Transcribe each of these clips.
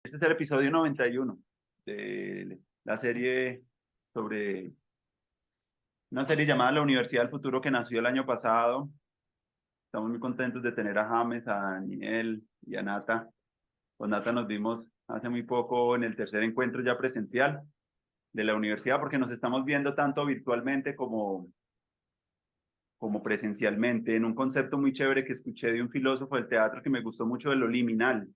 Este es el episodio 91 de la serie sobre una serie llamada La Universidad del Futuro que nació el año pasado. Estamos muy contentos de tener a James, a Daniel y a Nata. Con Nata nos vimos hace muy poco en el tercer encuentro ya presencial de la universidad porque nos estamos viendo tanto virtualmente como presencialmente en un concepto muy chévere que escuché de un filósofo del teatro que me gustó mucho, de lo liminal,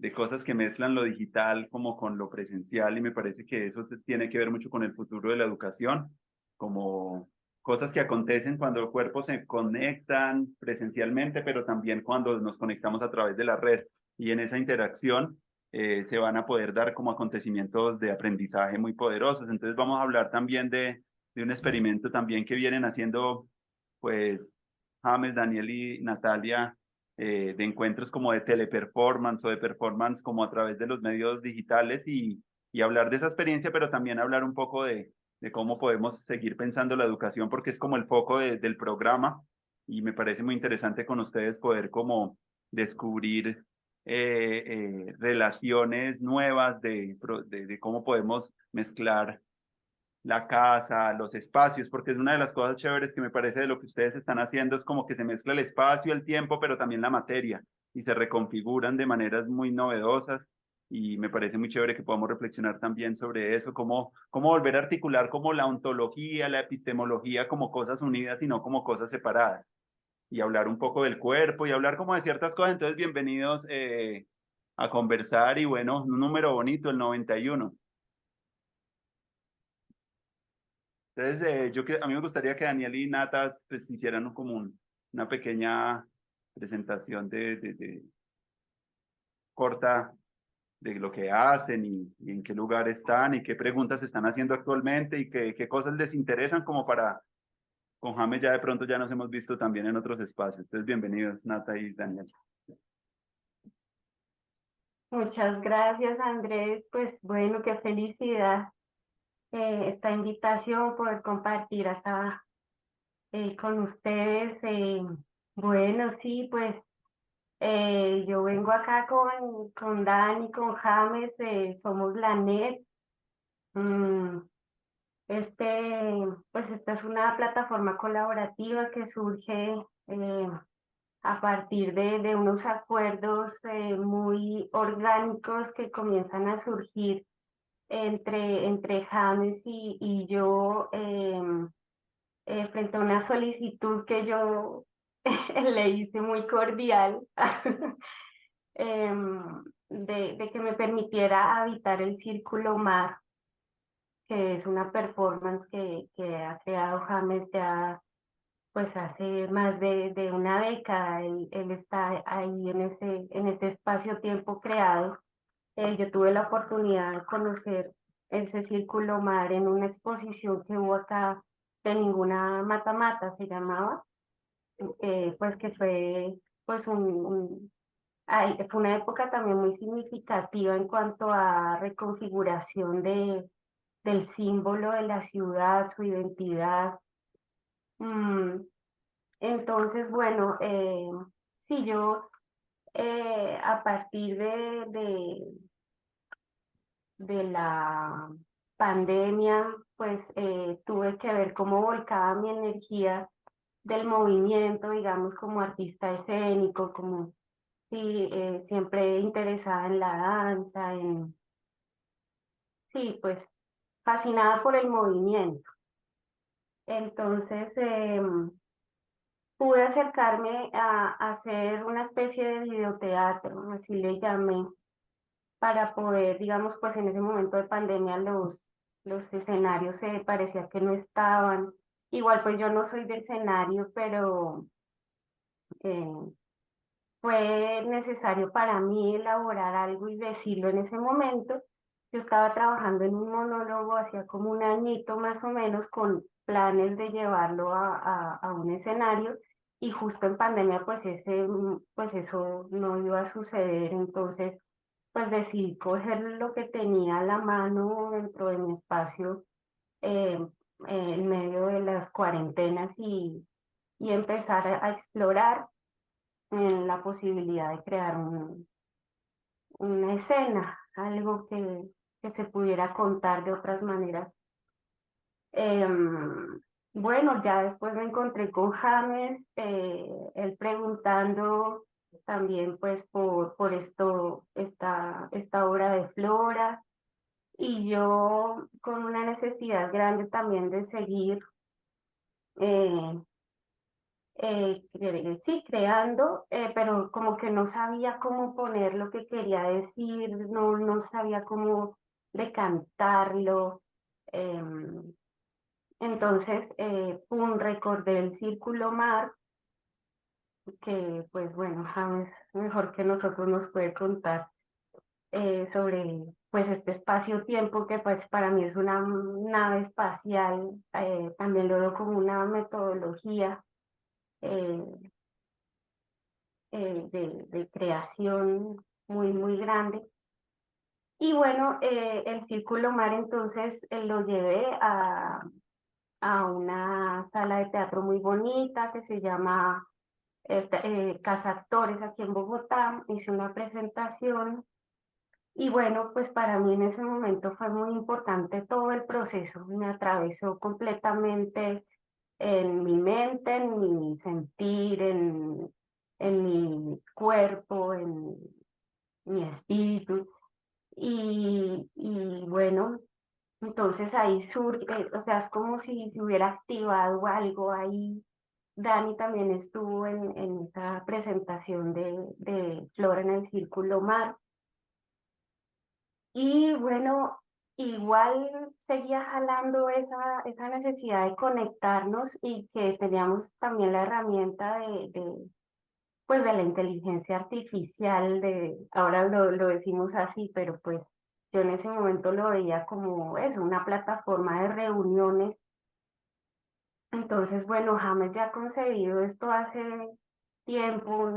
de cosas que mezclan lo digital como con lo presencial, y me parece que eso tiene que ver mucho con el futuro de la educación, como cosas que acontecen cuando los cuerpos se conectan presencialmente, pero también cuando nos conectamos a través de la red, y en esa interacción se van a poder dar como acontecimientos de aprendizaje muy poderosos. Entonces vamos a hablar también de un experimento también que vienen haciendo pues James, Daniel y Natalia, de encuentros como de teleperformance o de performance como a través de los medios digitales, y hablar de esa experiencia, pero también hablar un poco de cómo podemos seguir pensando la educación, porque es como el foco del programa, y me parece muy interesante con ustedes poder como descubrir relaciones nuevas de cómo podemos mezclar la casa, los espacios, porque es una de las cosas chéveres que me parece de lo que ustedes están haciendo, es como que se mezcla el espacio, el tiempo, pero también la materia, y se reconfiguran de maneras muy novedosas, y me parece muy chévere que podamos reflexionar también sobre eso, cómo volver a articular como la ontología, la epistemología como cosas unidas y no como cosas separadas, y hablar un poco del cuerpo y hablar como de ciertas cosas. Entonces, bienvenidos a conversar, y bueno, un número bonito, el 91. Entonces, a mí me gustaría que Daniel y Nata pues hicieran como una pequeña presentación de corta de lo que hacen, y en qué lugar están y qué preguntas están haciendo actualmente, y qué cosas les interesan, como para, con James ya de pronto ya nos hemos visto también en otros espacios. Entonces, bienvenidos Nata y Daniel. Muchas gracias, Andrés. Pues bueno, qué felicidad esta invitación, poder compartir acá con ustedes. Bueno, sí, pues yo vengo acá con Dani, con James, somos la NET. Mm, pues esta es una plataforma colaborativa que surge a partir de unos acuerdos muy orgánicos que comienzan a surgir entre James y yo, frente a una solicitud que yo le hice muy cordial, de que me permitiera habitar el Círculo Mar, que es una performance que ha creado James ya pues hace más de una década. Él está ahí en ese espacio-tiempo creado. Yo tuve la oportunidad de conocer ese Círculo Mar en una exposición que hubo acá de Ninguna Mata Mata, se llamaba, pues que fue pues fue una época también muy significativa en cuanto a reconfiguración del símbolo de la ciudad, su identidad. Mm, entonces, bueno, sí, yo a partir de la pandemia, pues tuve que ver cómo volcaba mi energía del movimiento, digamos, como artista escénico, como sí, siempre interesada en la danza, sí, pues fascinada por el movimiento. Entonces, pude acercarme a hacer una especie de videoteatro, así le llamé, para poder, digamos, pues en ese momento de pandemia los escenarios se parecía que no estaban. Igual pues yo no soy de escenario, pero eh, fue necesario para mí elaborar algo y decirlo en ese momento. Yo estaba trabajando en un monólogo hacía como un añito más o menos, con planes de llevarlo a un escenario, y justo en pandemia pues pues eso no iba a suceder. Entonces pues decidí coger lo que tenía a la mano dentro de mi espacio, eh, en medio de las cuarentenas, y empezar a explorar la posibilidad de crear una escena, algo que se pudiera contar de otras maneras. Em, bueno, ya después me encontré con James, él preguntando también pues por esto, esta obra de Flora, y yo con una necesidad grande también de seguir, eh, sí, creando, pero como que no sabía cómo poner lo que quería decir, no sabía cómo decantarlo. em, entonces, pum, recordé el Círculo Mar, que pues bueno, James mejor que nosotros nos puede contar sobre pues este espacio-tiempo que pues para mí es una nave espacial, también lo veo como una metodología eh, de creación muy grande. Y bueno, el Círculo Mar entonces lo llevé a una sala de teatro muy bonita que se llama Casa Actores aquí en Bogotá. Hice una presentación y bueno, pues para mí en ese momento fue muy importante todo el proceso. Me atravesó completamente en mi mente, en mi sentir, en mi cuerpo, en mi espíritu. Y bueno, entonces ahí surge, o sea, es como si se hubiera activado algo ahí. Dani también estuvo en esa presentación de Flora en el Círculo Mar. Y bueno, igual seguía jalando esa necesidad de conectarnos y que teníamos también la herramienta pues de la inteligencia artificial, ahora lo decimos así, pero pues yo en ese momento lo veía como eso, una plataforma de reuniones. Entonces, bueno, James ya ha concebido esto hace tiempo,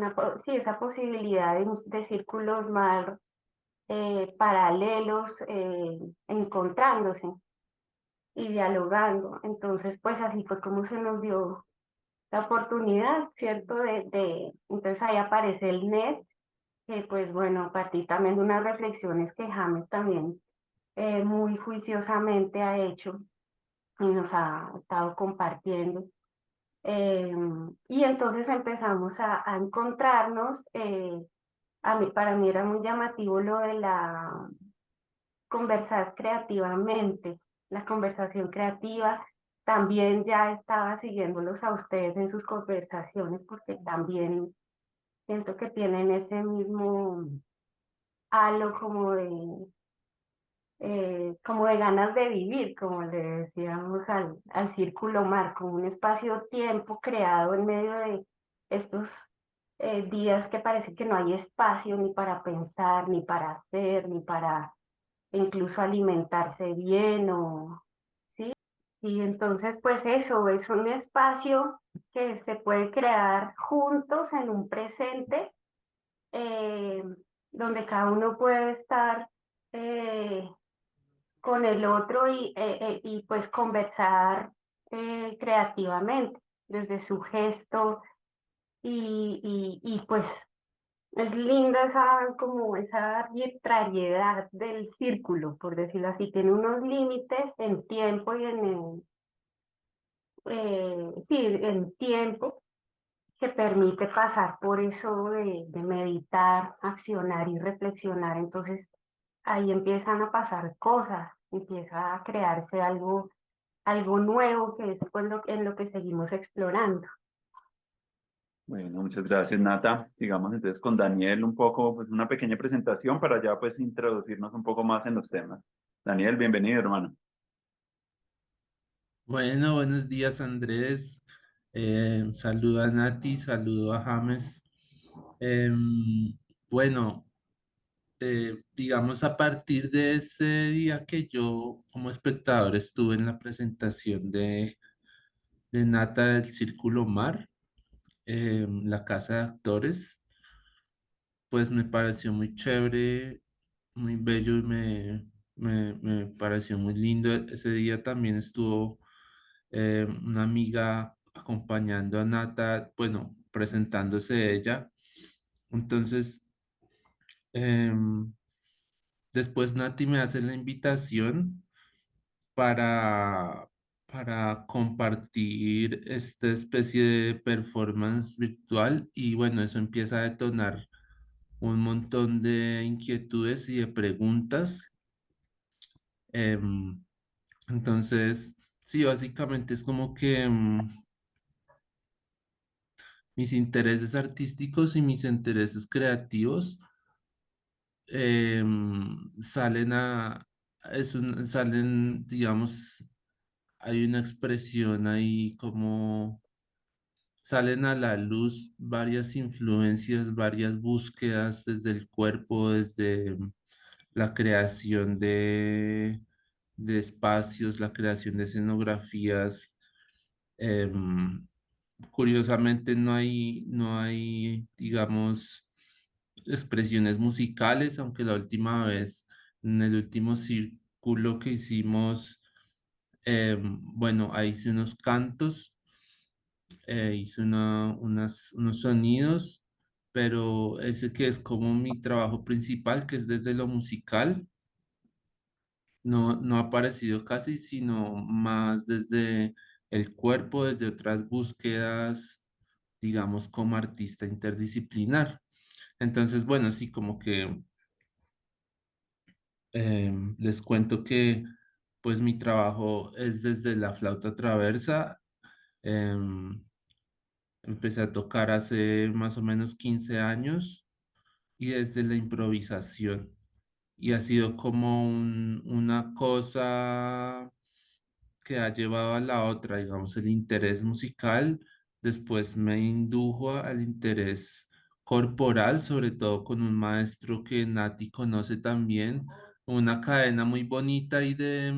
sí, esa posibilidad de círculos más paralelos, encontrándose y dialogando. Entonces, pues así fue como se nos dio la oportunidad, ¿cierto? Entonces ahí aparece el NET, que pues bueno, a partir también de unas reflexiones que James también muy juiciosamente ha hecho y nos ha estado compartiendo. Y entonces empezamos a encontrarnos. Para mí era muy llamativo lo de la conversar creativamente, la conversación creativa. También ya estaba siguiéndolos a ustedes en sus conversaciones porque también siento que tienen ese mismo halo como de ganas de vivir, como le decíamos al Círculo Mar, como un espacio-tiempo creado en medio de estos días que parece que no hay espacio ni para pensar, ni para hacer, ni para incluso alimentarse bien o, ¿sí? Y entonces, pues eso, es un espacio que se puede crear juntos en un presente, eh, donde cada uno puede estar eh, con el otro y pues conversar creativamente desde su gesto y pues es linda como esa arbitrariedad del círculo, por decirlo así. Tiene unos límites en tiempo y sí, en tiempo que permite pasar por eso de meditar, accionar y reflexionar. Entonces ahí empiezan a pasar cosas, empieza a crearse algo nuevo que es pues en lo que seguimos explorando. Bueno, muchas gracias, Nata. Sigamos entonces con Daniel un poco, pues una pequeña presentación para ya pues introducirnos un poco más en los temas. Daniel, bienvenido, hermano. Bueno, buenos días Andrés. Saludo a Nati, saludo a James. Em, bueno, digamos a partir de ese día que yo como espectador estuve en la presentación de Nata del Círculo Mar, la casa de actores, pues me pareció muy chévere, muy bello y me pareció muy lindo. Ese día también estuvo una amiga acompañando a Nata, bueno, presentándose ella. Entonces, Em, Después Nati me hace la invitación para, para compartir esta especie de performance virtual y bueno, eso empieza a detonar un montón de inquietudes y de preguntas. Em, entonces, sí, básicamente es como que mis intereses artísticos y mis intereses creativos salen salen, digamos, hay una expresión ahí como salen a la luz varias influencias, varias búsquedas desde el cuerpo, desde la creación de espacios, la creación de escenografías. Em, Curiosamente no hay, digamos, expresiones musicales, aunque la última vez, en el último círculo que hicimos, bueno, ahí hice unos cantos, hice unos sonidos, pero ese que es como mi trabajo principal, que es desde lo musical, no ha aparecido casi, sino más desde el cuerpo, desde otras búsquedas, digamos, como artista interdisciplinar. Entonces, bueno, sí, como que les cuento que pues mi trabajo es desde la flauta traversa. em, Empecé a tocar hace más o menos 15 años y desde la improvisación. Y ha sido como una cosa que ha llevado a la otra, digamos, el interés musical, después me indujo al interés corporal, sobre todo con un maestro que Nati conoce también, una cadena muy bonita y de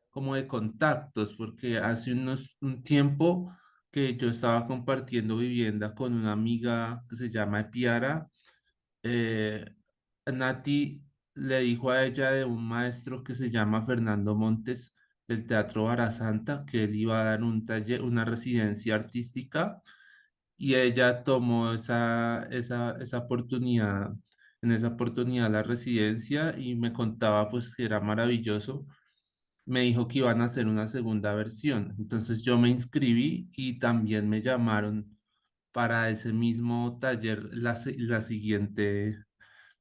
como de contactos, porque hace un tiempo que yo estaba compartiendo vivienda con una amiga que se llama Piara, eh, Nati le dijo a ella de un maestro que se llama Fernando Montes del Teatro Barasanta que él iba a dar un taller, una residencia artística y ella tomó esa oportunidad, en esa oportunidad la residencia y me contaba pues que era maravilloso. Me dijo que iban a hacer una segunda versión. Entonces yo me inscribí y también me llamaron para ese mismo taller, la siguiente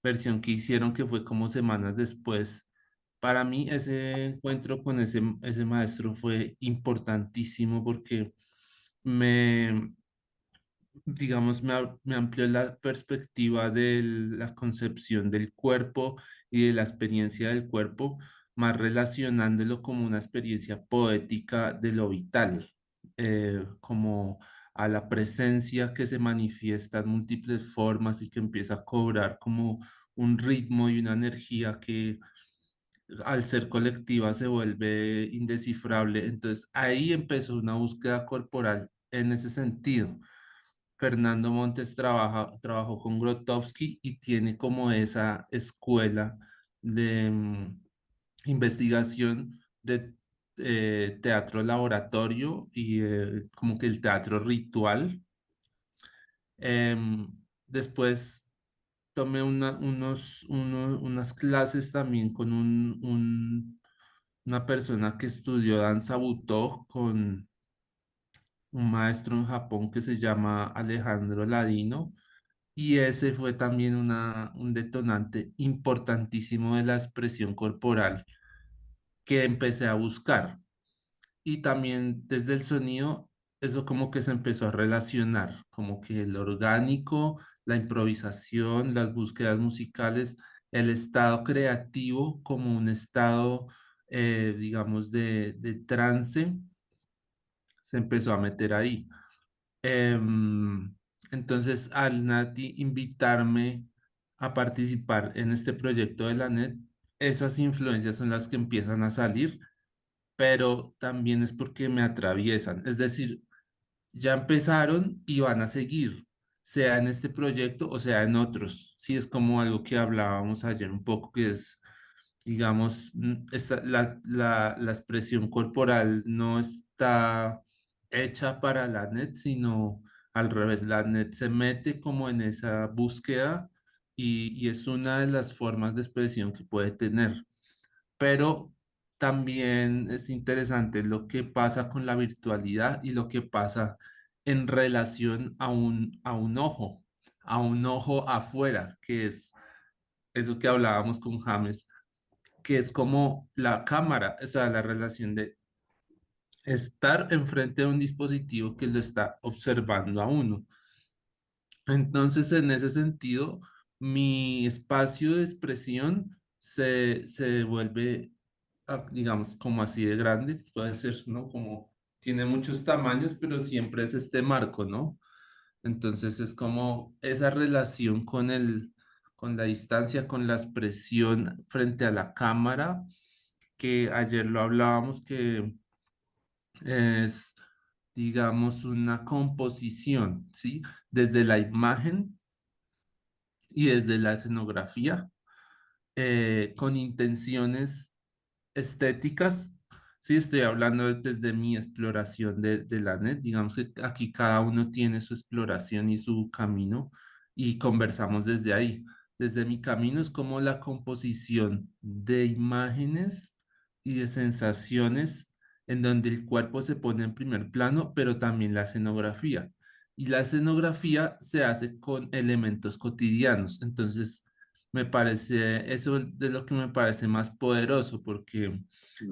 versión que hicieron, que fue como semanas después. Para mí ese encuentro con ese maestro fue importantísimo porque me, digamos, me amplió la perspectiva de la concepción del cuerpo y de la experiencia del cuerpo, más relacionándolo como una experiencia poética de lo vital, como a la presencia que se manifiesta en múltiples formas y que empieza a cobrar como un ritmo y una energía que al ser colectiva se vuelve indescifrable. Entonces ahí empezó una búsqueda corporal en ese sentido. Fernando Montes trabajó con Grotowski y tiene como esa escuela de investigación de teatro laboratorio y como que el teatro ritual. Em, Después tomé unas clases también con una persona que estudió danza Butó con un maestro en Japón que se llama Alejandro Ladino. Y ese fue también un detonante importantísimo de la expresión corporal que empecé a buscar. Y también desde el sonido, eso como que se empezó a relacionar, como que el orgánico, la improvisación, las búsquedas musicales, el estado creativo como un estado, digamos, de trance, se empezó a meter ahí. Em, entonces, al Nati invitarme a participar en este proyecto de la NET, esas influencias son las que empiezan a salir, pero también es porque me atraviesan. Es decir, ya empezaron y van a seguir, sea en este proyecto o sea en otros. Sí, es como algo que hablábamos ayer un poco, que es, digamos, la expresión corporal no está hecha para la net, sino al revés, la net se mete como en esa búsqueda y es una de las formas de expresión que puede tener. Pero también es interesante lo que pasa con la virtualidad y lo que pasa en relación a a un ojo afuera, que es eso que hablábamos con James, que es como la cámara, o sea, la relación de estar enfrente de un dispositivo que lo está observando a uno. Entonces, en ese sentido, mi espacio de expresión se vuelve, digamos, como así de grande, puede ser, ¿no? Como tiene muchos tamaños, pero siempre es este marco, ¿no? Entonces es como esa relación con la distancia, con la expresión frente a la cámara, que ayer lo hablábamos, que es, digamos, una composición, ¿sí? Desde la imagen y desde la escenografía, con intenciones estéticas. Sí, estoy hablando desde mi exploración de la net. Digamos que aquí cada uno tiene su exploración y su camino y conversamos desde ahí. Desde mi camino es como la composición de imágenes y de sensaciones en donde el cuerpo se pone en primer plano, pero también la escenografía. Y la escenografía se hace con elementos cotidianos. Entonces, me parece, eso de lo que me parece más poderoso, porque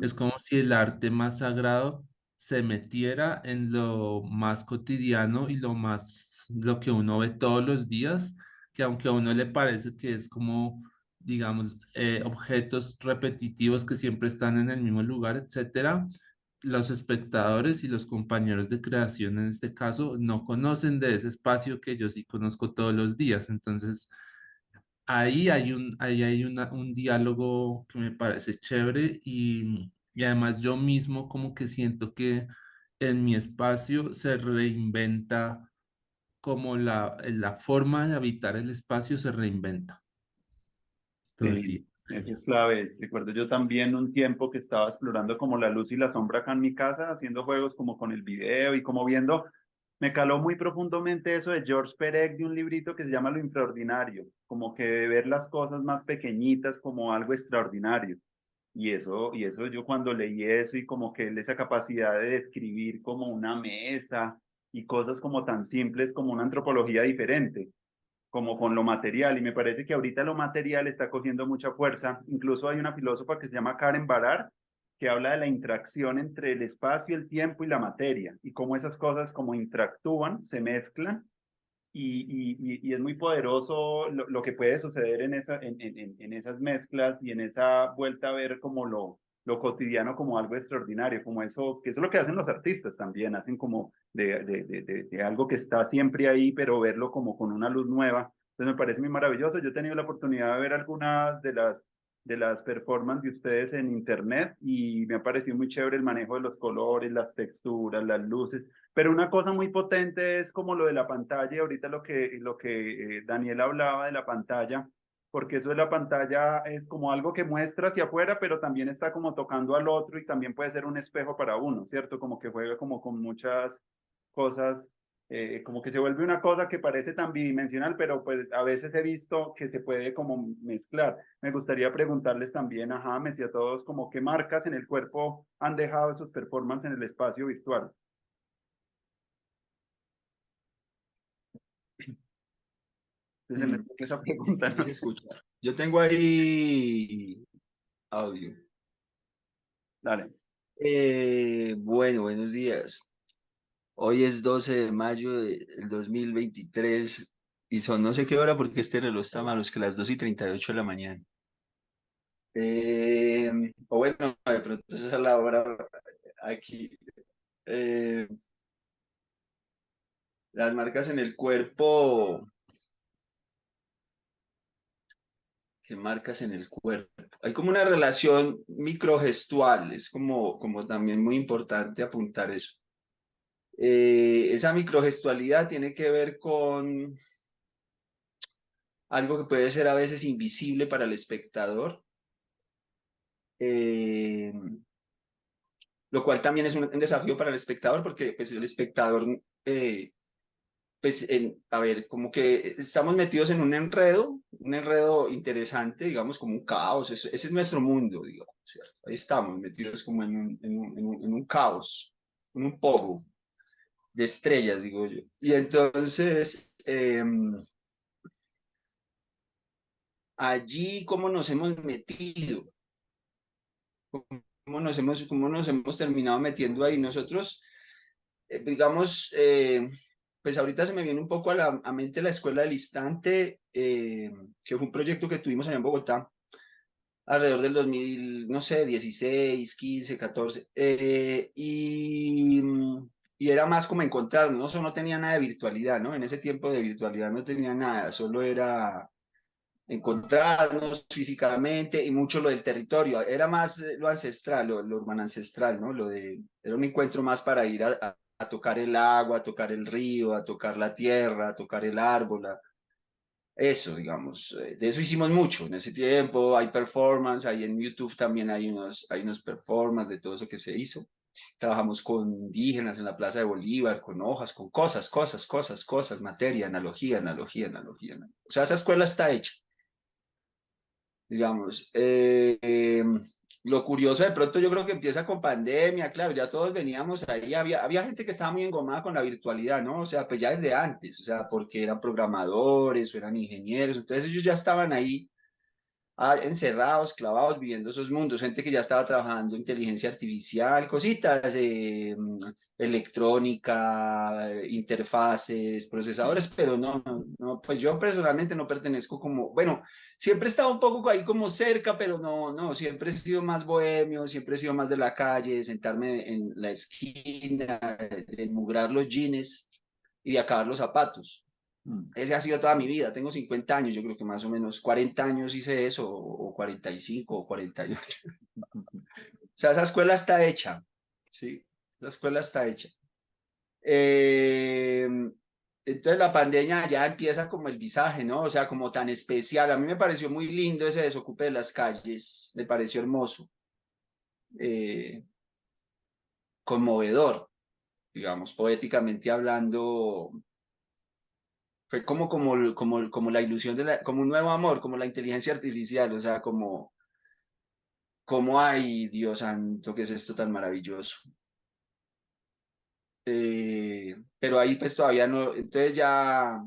es Mm. como si el arte más sagrado se metiera en lo más cotidiano y lo que uno ve todos los días, que aunque a uno le parece que es como, digamos, objetos repetitivos que siempre están en el mismo lugar, etcétera, los espectadores y los compañeros de creación en este caso no conocen de ese espacio que yo sí conozco todos los días. Entonces, ahí hay un diálogo que me parece chévere y además yo mismo como que siento que en mi espacio se reinventa como la forma de habitar el espacio se reinventa. Entonces Sí, sí, eso es clave. Recuerdo yo también un tiempo que estaba explorando como la luz y la sombra acá en mi casa, haciendo juegos como con el video y como viendo, me caló muy profundamente eso de George Perec, de un librito que se llama Lo Infraordinario, como que ver las cosas más pequeñitas como algo extraordinario. Y eso yo cuando leí eso y como que esa capacidad de describir como una mesa y cosas como tan simples como una antropología diferente como con lo material, y me parece que ahorita lo material está cogiendo mucha fuerza. Incluso hay una filósofa que se llama Karen Barad, que habla de la interacción entre el espacio, el tiempo y la materia, y cómo esas cosas como interactúan, se mezclan, y es muy poderoso lo que puede suceder en esas mezclas y en esa vuelta a ver como lo cotidiano como algo extraordinario, como eso, que eso es lo que hacen los artistas también, hacen como de algo que está siempre ahí, pero verlo como con una luz nueva. Entonces me parece muy maravilloso. Yo he tenido la oportunidad de ver algunas de las performances de ustedes en internet y me ha parecido muy chévere el manejo de los colores, las texturas, las luces. Pero una cosa muy potente es como lo de la pantalla, y ahorita lo que Daniel hablaba de la pantalla, porque eso de la pantalla es como algo que muestra hacia afuera, pero también está como tocando al otro y también puede ser un espejo para uno, ¿cierto? Como que juega como con muchas cosas, como que se vuelve una cosa que parece tan bidimensional, pero pues a veces he visto que se puede como mezclar. Me gustaría preguntarles también a James y a todos como qué marcas en el cuerpo han dejado sus performances en el espacio virtual. Entonces me Mm, toca esa pregunta, Aquí ¿no? se escucha. Yo tengo ahí audio. Dale. Bueno, buenos días. Hoy es 12 de mayo del 2023 y son no sé qué hora porque este reloj está malo, es que las 2:38 de la mañana. O bueno, de pronto esa es la hora aquí. Eh, las marcas en el cuerpo, ¿qué marcas en el cuerpo? Hay como una relación microgestual, es como también muy importante apuntar eso. Esa microgestualidad tiene que ver con algo que puede ser a veces invisible para el espectador, eh, lo cual también es un desafío para el espectador porque pues, el espectador, a ver, como que estamos metidos en un enredo, un enredo interesante, digamos, como un caos. Ese es nuestro mundo, digamos, ¿cierto? Ahí estamos metidos como en un caos, en un pogo de estrellas, digo yo. Y entonces, allí, ¿cómo nos hemos metido? ¿Cómo nos hemos terminado metiendo ahí? Nosotros, digamos, pues ahorita se me viene un poco a la mente la Escuela del Instante, que fue un proyecto que tuvimos allá en Bogotá, alrededor del 2000, no sé, 16, 15, 14, y era más como encontrarnos, ¿no? Eso no tenía nada de virtualidad, ¿no? En ese tiempo de virtualidad no tenía nada, solo era encontrarnos físicamente y mucho lo del territorio, era más lo ancestral, lo urbano ancestral, ¿no? Era un encuentro más para ir a tocar el agua, a tocar el río, a tocar la tierra, a tocar el árbol, eso, digamos, de eso hicimos mucho en ese tiempo, hay performance, ahí en YouTube también hay unos performance de todo eso que se hizo. Trabajamos con indígenas en la Plaza de Bolívar, con hojas, con cosas, materia, analogía. O sea, esa escuela está hecha, digamos. Lo curioso de pronto yo creo que empieza con pandemia, claro, ya todos veníamos ahí, había gente que estaba muy engomada con la virtualidad, ¿no? O sea, pues ya desde antes, o sea, porque eran programadores o eran ingenieros, entonces ellos ya estaban ahí encerrados, clavados, viviendo esos mundos, gente que ya estaba trabajando inteligencia artificial, cositas, electrónica, interfaces, procesadores, pero no, pues yo personalmente no pertenezco como, bueno, siempre he estado un poco ahí como cerca, pero no, siempre he sido más bohemio, siempre he sido más de la calle, de sentarme en la esquina, de enmugrar los jeans y de acabar los zapatos. Ese ha sido toda mi vida, tengo 50 años, yo creo que más o menos 40 años hice eso, o 45 o 48. O sea, esa escuela está hecha, ¿sí? Esa escuela está hecha. Eh, entonces la pandemia ya empieza como el visaje, ¿no? O sea, como tan especial. A mí me pareció muy lindo ese desocupe de las calles, me pareció hermoso, eh, conmovedor, digamos, poéticamente hablando. Fue como la ilusión como un nuevo amor, como la inteligencia artificial, o sea, como, ay, Dios santo, ¿qué es esto tan maravilloso? Pero ahí pues todavía no, entonces ya,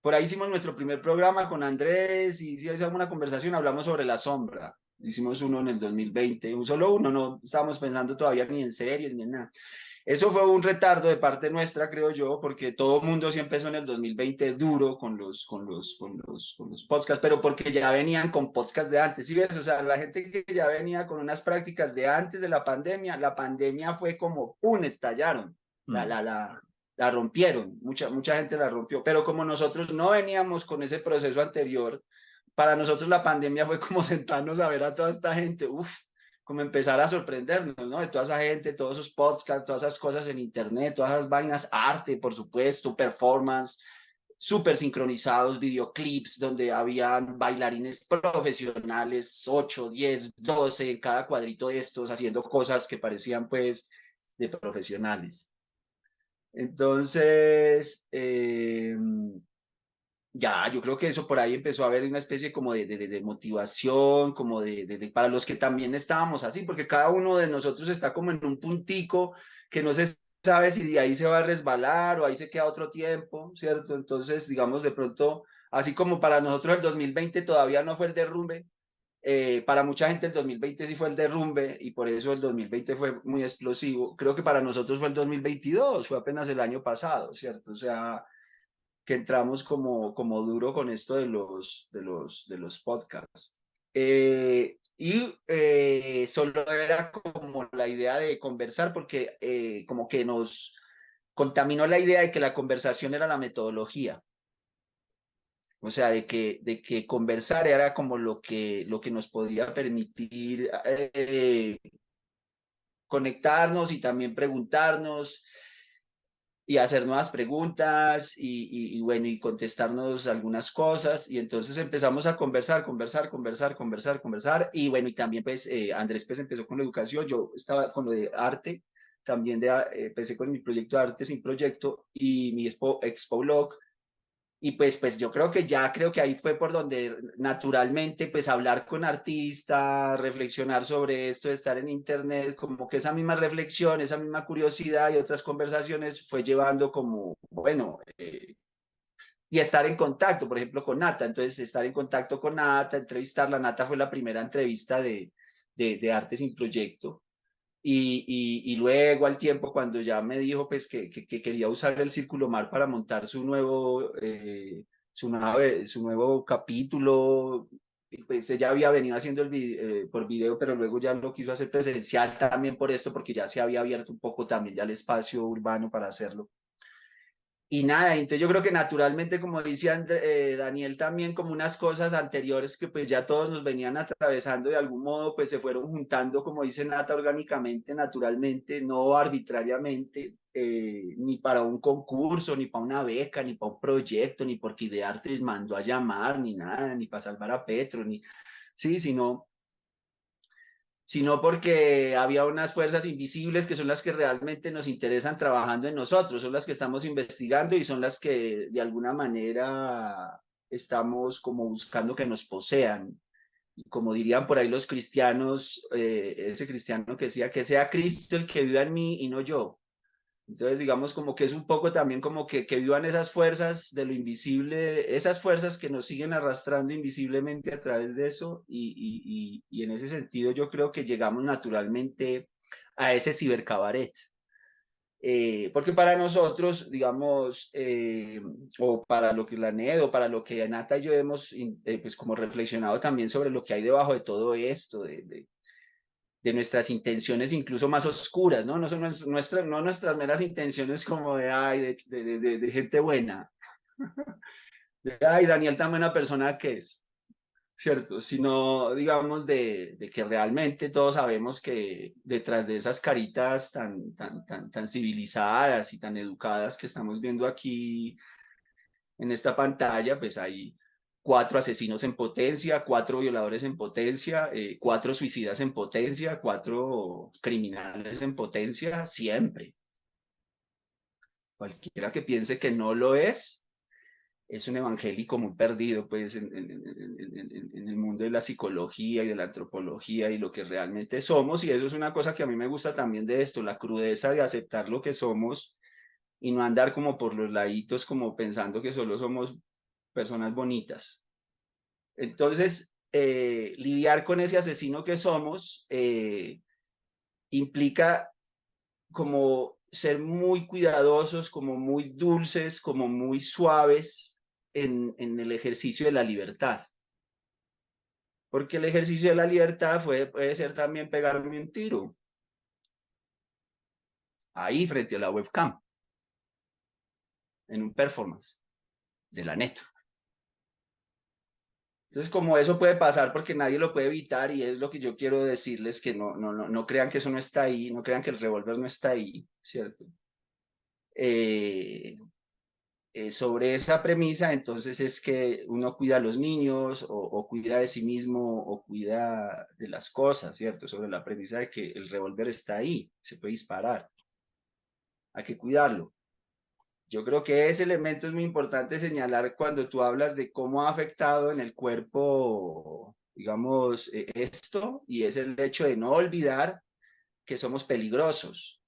por ahí hicimos nuestro primer programa con Andrés y hicimos una conversación, hablamos sobre la sombra, hicimos uno en el 2020, solo uno, no estábamos pensando todavía ni en series ni en nada. Eso fue un retardo de parte nuestra, creo yo, porque todo el mundo sí empezó en el 2020 duro con los podcasts, pero porque ya venían con podcasts de antes, ¿sí ves? O sea, la gente que ya venía con unas prácticas de antes de la pandemia fue como, ¡pum!, estallaron, la rompieron, mucha gente la rompió, pero como nosotros no veníamos con ese proceso anterior, para nosotros la pandemia fue como sentarnos a ver a toda esta gente, uff, como empezar a sorprendernos, ¿no? De toda esa gente, todos esos podcasts, todas esas cosas en internet, todas esas vainas, arte, por supuesto, performance, súper sincronizados, videoclips donde habían bailarines profesionales, 8, 10, 12 en cada cuadrito de estos, haciendo cosas que parecían pues de profesionales. Entonces, ya, yo creo que eso por ahí empezó a haber una especie como de motivación, como para los que también estábamos así, porque cada uno de nosotros está como en un puntico que no se sabe si de ahí se va a resbalar o ahí se queda otro tiempo, ¿cierto? Entonces, digamos, de pronto, así como para nosotros el 2020 todavía no fue el derrumbe, para mucha gente el 2020 sí fue el derrumbe y por eso el 2020 fue muy explosivo. Creo que para nosotros fue el 2022, fue apenas el año pasado, ¿cierto? O sea, que entramos como duro con esto de los podcasts. Solo era como la idea de conversar porque como que nos contaminó la idea de que la conversación era la metodología. O sea, de que conversar era como lo que nos podía permitir conectarnos y también preguntarnos y hacer nuevas preguntas y bueno, y contestarnos algunas cosas. Y entonces empezamos a conversar, y bueno, y también pues Andrés pues empezó con la educación, yo estaba con lo de arte, también empecé con mi proyecto de arte sin proyecto y mi Expo Blog. Y pues yo creo que ahí fue por donde naturalmente pues hablar con artistas, reflexionar sobre esto de estar en internet, como que esa misma reflexión, esa misma curiosidad y otras conversaciones fue llevando como, bueno, y estar en contacto, por ejemplo, con Nata. Entonces, estar en contacto con Nata, entrevistarla. Nata fue la primera entrevista de Arte Sin Proyecto. Y luego al tiempo, cuando ya me dijo pues que quería usar el Círculo Mar para montar su nuevo capítulo, pues ella había venido haciendo por video, pero luego ya lo quiso hacer presencial también por esto, porque ya se había abierto un poco también ya el espacio urbano para hacerlo. Y nada, entonces yo creo que naturalmente, como dice Daniel, también como unas cosas anteriores que pues ya todos nos venían atravesando de algún modo, pues se fueron juntando, como dice Nata, orgánicamente, naturalmente, no arbitrariamente, ni para un concurso, ni para una beca, ni para un proyecto, ni porque Ideartes mandó a llamar, ni nada, ni para salvar a Petro, ni, sí, sino porque había unas fuerzas invisibles que son las que realmente nos interesan trabajando en nosotros, son las que estamos investigando y son las que de alguna manera estamos como buscando que nos posean. Y como dirían por ahí los cristianos, ese cristiano que decía que sea Cristo el que viva en mí y no yo. Entonces, digamos como que es un poco también como que vivan esas fuerzas de lo invisible, esas fuerzas que nos siguen arrastrando invisiblemente a través de eso y en ese sentido yo creo que llegamos naturalmente a ese cibercabaret. Porque para nosotros, digamos, o para lo que la NED o para lo que Nata y yo hemos pues como reflexionado también sobre lo que hay debajo de todo esto, de nuestras intenciones incluso más oscuras, ¿no? No son no nuestras meras intenciones como de, ay, de gente buena, de, ay, Daniel tan buena persona que es, ¿cierto? Sino, digamos, de que realmente todos sabemos que detrás de esas caritas tan civilizadas y tan educadas que estamos viendo aquí en esta pantalla, pues hay 4 asesinos en potencia, 4 violadores en potencia, 4 suicidas en potencia, 4 criminales en potencia, siempre. Cualquiera que piense que no lo es un evangélico muy perdido, pues, en el mundo de la psicología y de la antropología y lo que realmente somos. Y eso es una cosa que a mí me gusta también de esto, la crudeza de aceptar lo que somos y no andar como por los laditos, como pensando que solo somos personas bonitas. Entonces, lidiar con ese asesino que somos implica como ser muy cuidadosos, como muy dulces, como muy suaves en el ejercicio de la libertad. Porque el ejercicio de la libertad puede ser también pegarme un tiro ahí frente a la webcam, en un performance de la neta. Entonces, como eso puede pasar porque nadie lo puede evitar y es lo que yo quiero decirles, que no crean que eso no está ahí, no crean que el revólver no está ahí, ¿cierto? Sobre esa premisa, entonces es que uno cuida a los niños o cuida de sí mismo o cuida de las cosas, ¿cierto? Sobre la premisa de que el revólver está ahí, se puede disparar, hay que cuidarlo. Yo creo que ese elemento es muy importante señalar cuando tú hablas de cómo ha afectado en el cuerpo, digamos, esto, y es el hecho de no olvidar que somos peligrosos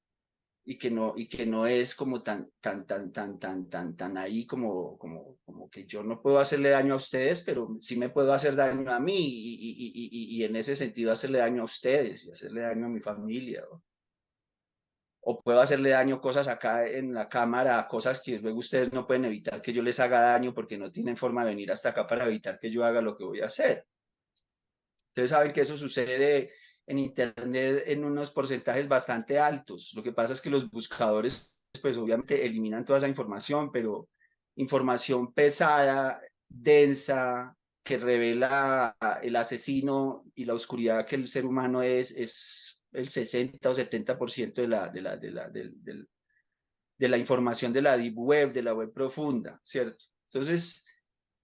y que no es como tan ahí como que yo no puedo hacerle daño a ustedes, pero sí me puedo hacer daño a mí y en ese sentido hacerle daño a ustedes y hacerle daño a mi familia. O puedo hacerle daño cosas acá en la cámara, cosas que luego ustedes no pueden evitar que yo les haga daño porque no tienen forma de venir hasta acá para evitar que yo haga lo que voy a hacer. Ustedes saben que eso sucede en Internet en unos porcentajes bastante altos. Lo que pasa es que los buscadores, pues obviamente eliminan toda esa información, pero información pesada, densa, que revela el asesino y la oscuridad que el ser humano es el 60 o 70% de la información de la deep web, de la web profunda, ¿cierto? Entonces,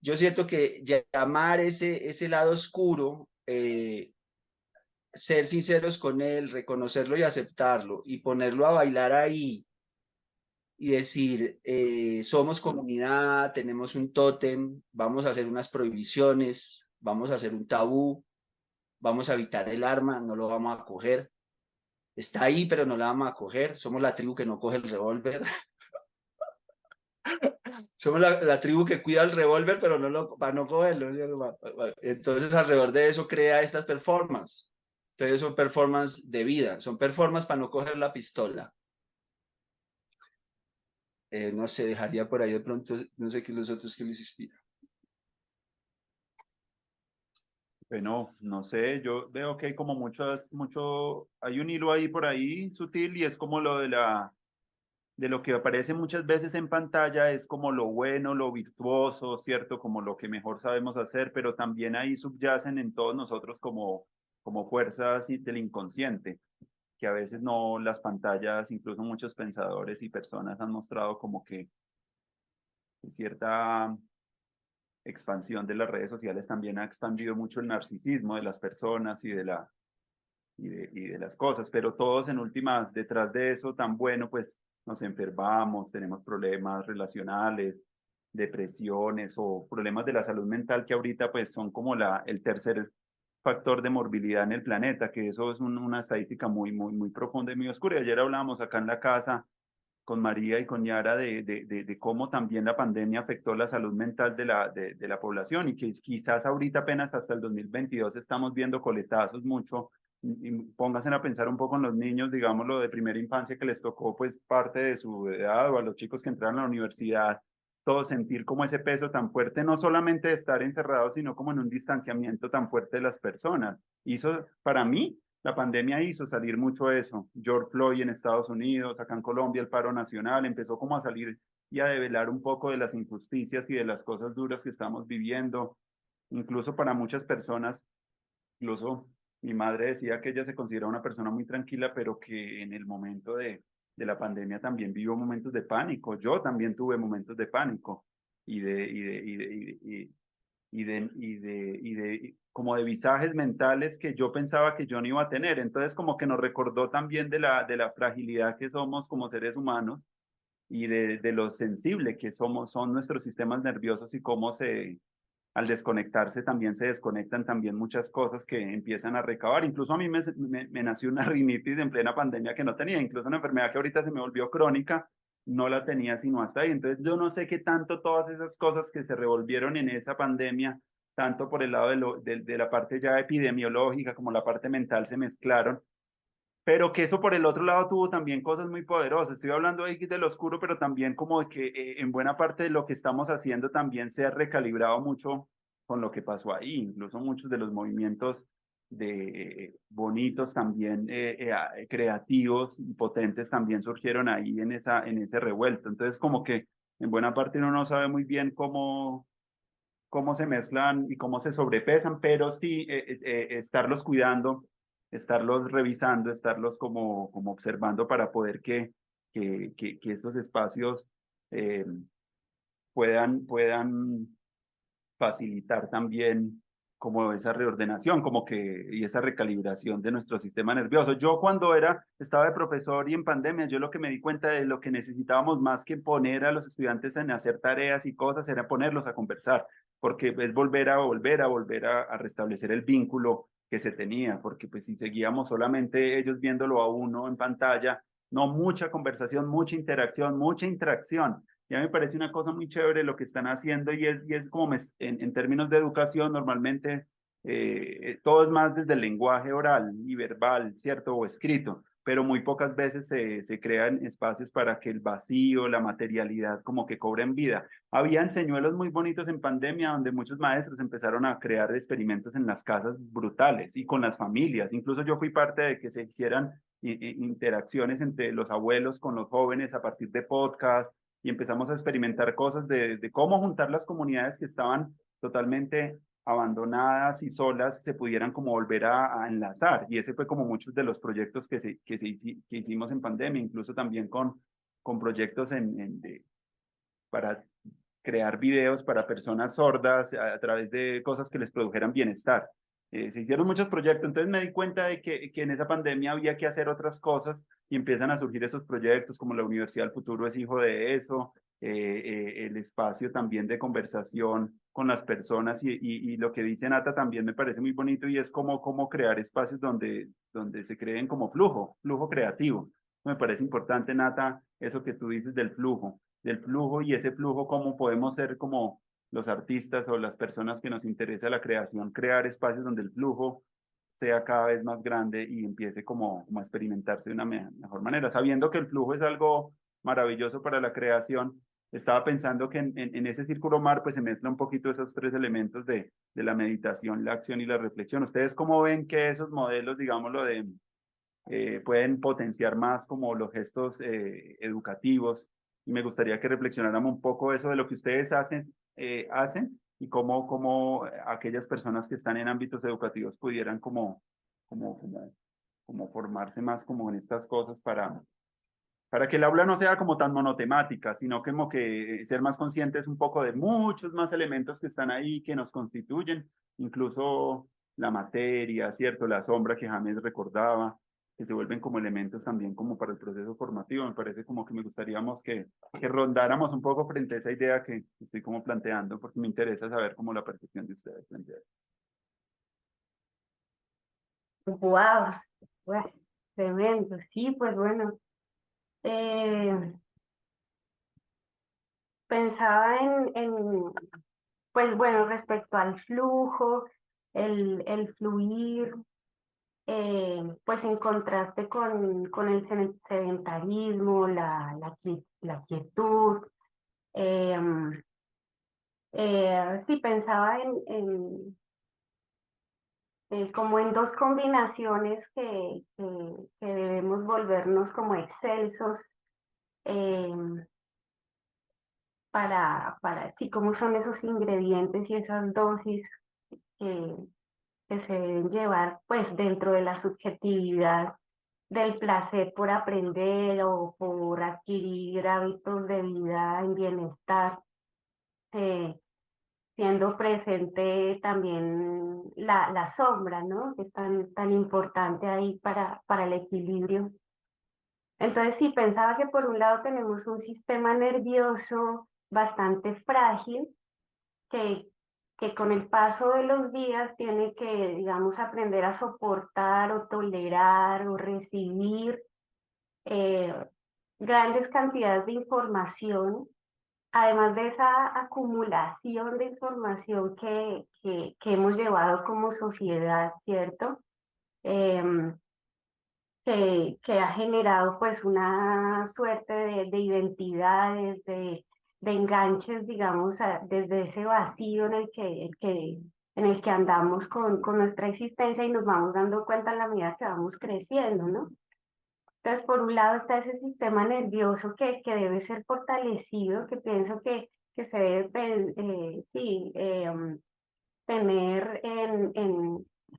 yo siento que llamar ese lado oscuro, ser sinceros con él, reconocerlo y aceptarlo y ponerlo a bailar ahí y decir, somos comunidad, tenemos un tótem, vamos a hacer unas prohibiciones, vamos a hacer un tabú, vamos a evitar el arma, no lo vamos a coger. Está ahí, pero no la vamos a coger. Somos la tribu que no coge el revólver. Somos la tribu que cuida el revólver, pero para no cogerlo. Entonces, alrededor de eso crea estas performances. Entonces, son performances de vida, son performances para no coger la pistola. No sé, dejaría por ahí de pronto, no sé qué los otros que les inspira. Bueno, no sé, yo veo que hay como hay un hilo ahí por ahí sutil y es como lo de lo que aparece muchas veces en pantalla, es como lo bueno, lo virtuoso, ¿cierto? Como lo que mejor sabemos hacer, pero también ahí subyacen en todos nosotros como fuerzas del inconsciente, que a veces no las pantallas, incluso muchos pensadores y personas han mostrado como que cierta expansión de las redes sociales también ha expandido mucho el narcisismo de las personas y de las cosas, pero todos en últimas, detrás de eso tan bueno, pues nos enfermamos, tenemos problemas relacionales, depresiones o problemas de la salud mental que ahorita pues son como el tercer factor de morbilidad en el planeta, que eso es una estadística muy profunda y muy oscura. Ayer hablábamos acá en la casa con María y con Yara de cómo también la pandemia afectó la salud mental de la población y que quizás ahorita apenas hasta el 2022 estamos viendo coletazos mucho. Y pónganse a pensar un poco en los niños, digámoslo, de primera infancia que les tocó pues parte de su edad o a los chicos que entraron a la universidad, todo sentir como ese peso tan fuerte, no solamente de estar encerrados, sino como en un distanciamiento tan fuerte de las personas. Hizo, para mí, la pandemia hizo salir mucho eso. George Floyd en Estados Unidos, acá en Colombia el paro nacional, empezó como a salir y a develar un poco de las injusticias y de las cosas duras que estamos viviendo. Incluso para muchas personas, incluso mi madre decía que ella se considera una persona muy tranquila, pero que en el momento de la pandemia también vivió momentos de pánico. Yo también tuve momentos de pánico y como de visajes mentales que yo pensaba que yo no iba a tener. Entonces como que nos recordó también de la fragilidad que somos como seres humanos y de lo sensible que son nuestros sistemas nerviosos y cómo al desconectarse también se desconectan también muchas cosas que empiezan a recabar. Incluso a mí me nació una rinitis en plena pandemia que no tenía, incluso una enfermedad que ahorita se me volvió crónica, no la tenía sino hasta ahí. Entonces yo no sé qué tanto todas esas cosas que se revolvieron en esa pandemia, tanto por el lado de la parte ya epidemiológica como la parte mental se mezclaron, pero que eso por el otro lado tuvo también cosas muy poderosas. Estoy hablando ahí del oscuro, pero también como de que en buena parte de lo que estamos haciendo también se ha recalibrado mucho con lo que pasó ahí. Incluso muchos de los movimientos bonitos también, creativos y potentes también surgieron ahí en ese revuelto. Entonces como que en buena parte uno no sabe muy bien cómo se mezclan y cómo se sobrepesan, pero sí estarlos cuidando, estarlos revisando, estarlos como observando para poder que estos espacios eh, puedan facilitar también como esa reordenación, como que, y esa recalibración de nuestro sistema nervioso. Yo cuando estaba de profesor y en pandemia, yo lo que me di cuenta de lo que necesitábamos más que poner a los estudiantes en hacer tareas y cosas, era ponerlos a conversar, porque es volver a restablecer el vínculo que se tenía, porque pues si seguíamos solamente ellos viéndolo a uno en pantalla, no mucha conversación, mucha interacción, mucha interacción. Ya me parece una cosa muy chévere lo que están haciendo y es como en términos de educación, normalmente todo es más desde el lenguaje oral y verbal, ¿cierto? O escrito, pero muy pocas veces se crean espacios para que el vacío, la materialidad como que cobren vida. Habían señuelos muy bonitos en pandemia donde muchos maestros empezaron a crear experimentos en las casas brutales y con las familias. Incluso yo fui parte de que se hicieran interacciones entre los abuelos con los jóvenes a partir de podcasts y empezamos a experimentar cosas de cómo juntar las comunidades que estaban totalmente abandonadas y solas se pudieran como volver a enlazar. Y ese fue como muchos de los proyectos que hicimos en pandemia, incluso también con proyectos para crear videos para personas sordas a través de cosas que les produjeran bienestar. Se hicieron muchos proyectos, entonces me di cuenta de que en esa pandemia había que hacer otras cosas y empiezan a surgir esos proyectos como la Universidad del Futuro es hijo de eso, el espacio también de conversación con las personas y lo que dice Nata también me parece muy bonito y es cómo crear espacios donde se creen como flujo creativo. Me parece importante, Nata, eso que tú dices del flujo y ese flujo, cómo podemos ser como los artistas o las personas que nos interesa la creación, crear espacios donde el flujo sea cada vez más grande y empiece como a experimentarse de una mejor manera, sabiendo que el flujo es algo maravilloso para la creación. Estaba pensando que en ese círculo mar pues se mezcla un poquito esos tres elementos de la meditación, la acción y la reflexión. ¿Ustedes cómo ven que esos modelos, digámoslo, pueden potenciar más como los gestos educativos? Y me gustaría que reflexionáramos un poco eso de lo que ustedes hacen y cómo aquellas personas que están en ámbitos educativos pudieran como, como, como formarse más como en estas cosas para que el aula no sea como tan monotemática, sino como que ser más conscientes un poco de muchos más elementos que están ahí, que nos constituyen, incluso la materia, ¿cierto? La sombra que James recordaba, que se vuelven como elementos también como para el proceso formativo. Me parece como que me gustaríamos que rondáramos un poco frente a esa idea que estoy como planteando, porque me interesa saber cómo la percepción de ustedes frente a eso. Wow, pues, tremendo. Sí, pues bueno, eh, pensaba pues bueno, respecto al flujo, el fluir, pues en contraste con el sedentarismo, la quietud. em, sí, pensaba como en dos combinaciones que debemos volvernos como excelsos em, sí, cómo son esos ingredientes y esas dosis que, que se deben llevar pues dentro de la subjetividad del placer por aprender o por adquirir hábitos de vida en bienestar, eh, siendo presente también la sombra, ¿no? Que es tan importante ahí para el equilibrio. Entonces, sí, pensaba que por un lado tenemos un sistema nervioso bastante frágil, que, que con el paso de los días tiene que, digamos, aprender a soportar o tolerar o recibir eh, grandes cantidades de información, además de esa acumulación de información que hemos llevado como sociedad, ¿cierto? Em, que ha generado pues una suerte de identidades, de enganches, digamos, desde ese vacío en el que andamos con nuestra existencia y nos vamos dando cuenta a la medida que vamos creciendo, ¿no? Entonces, por un lado está ese sistema nervioso que debe ser fortalecido, que pienso que se debe, sí, tener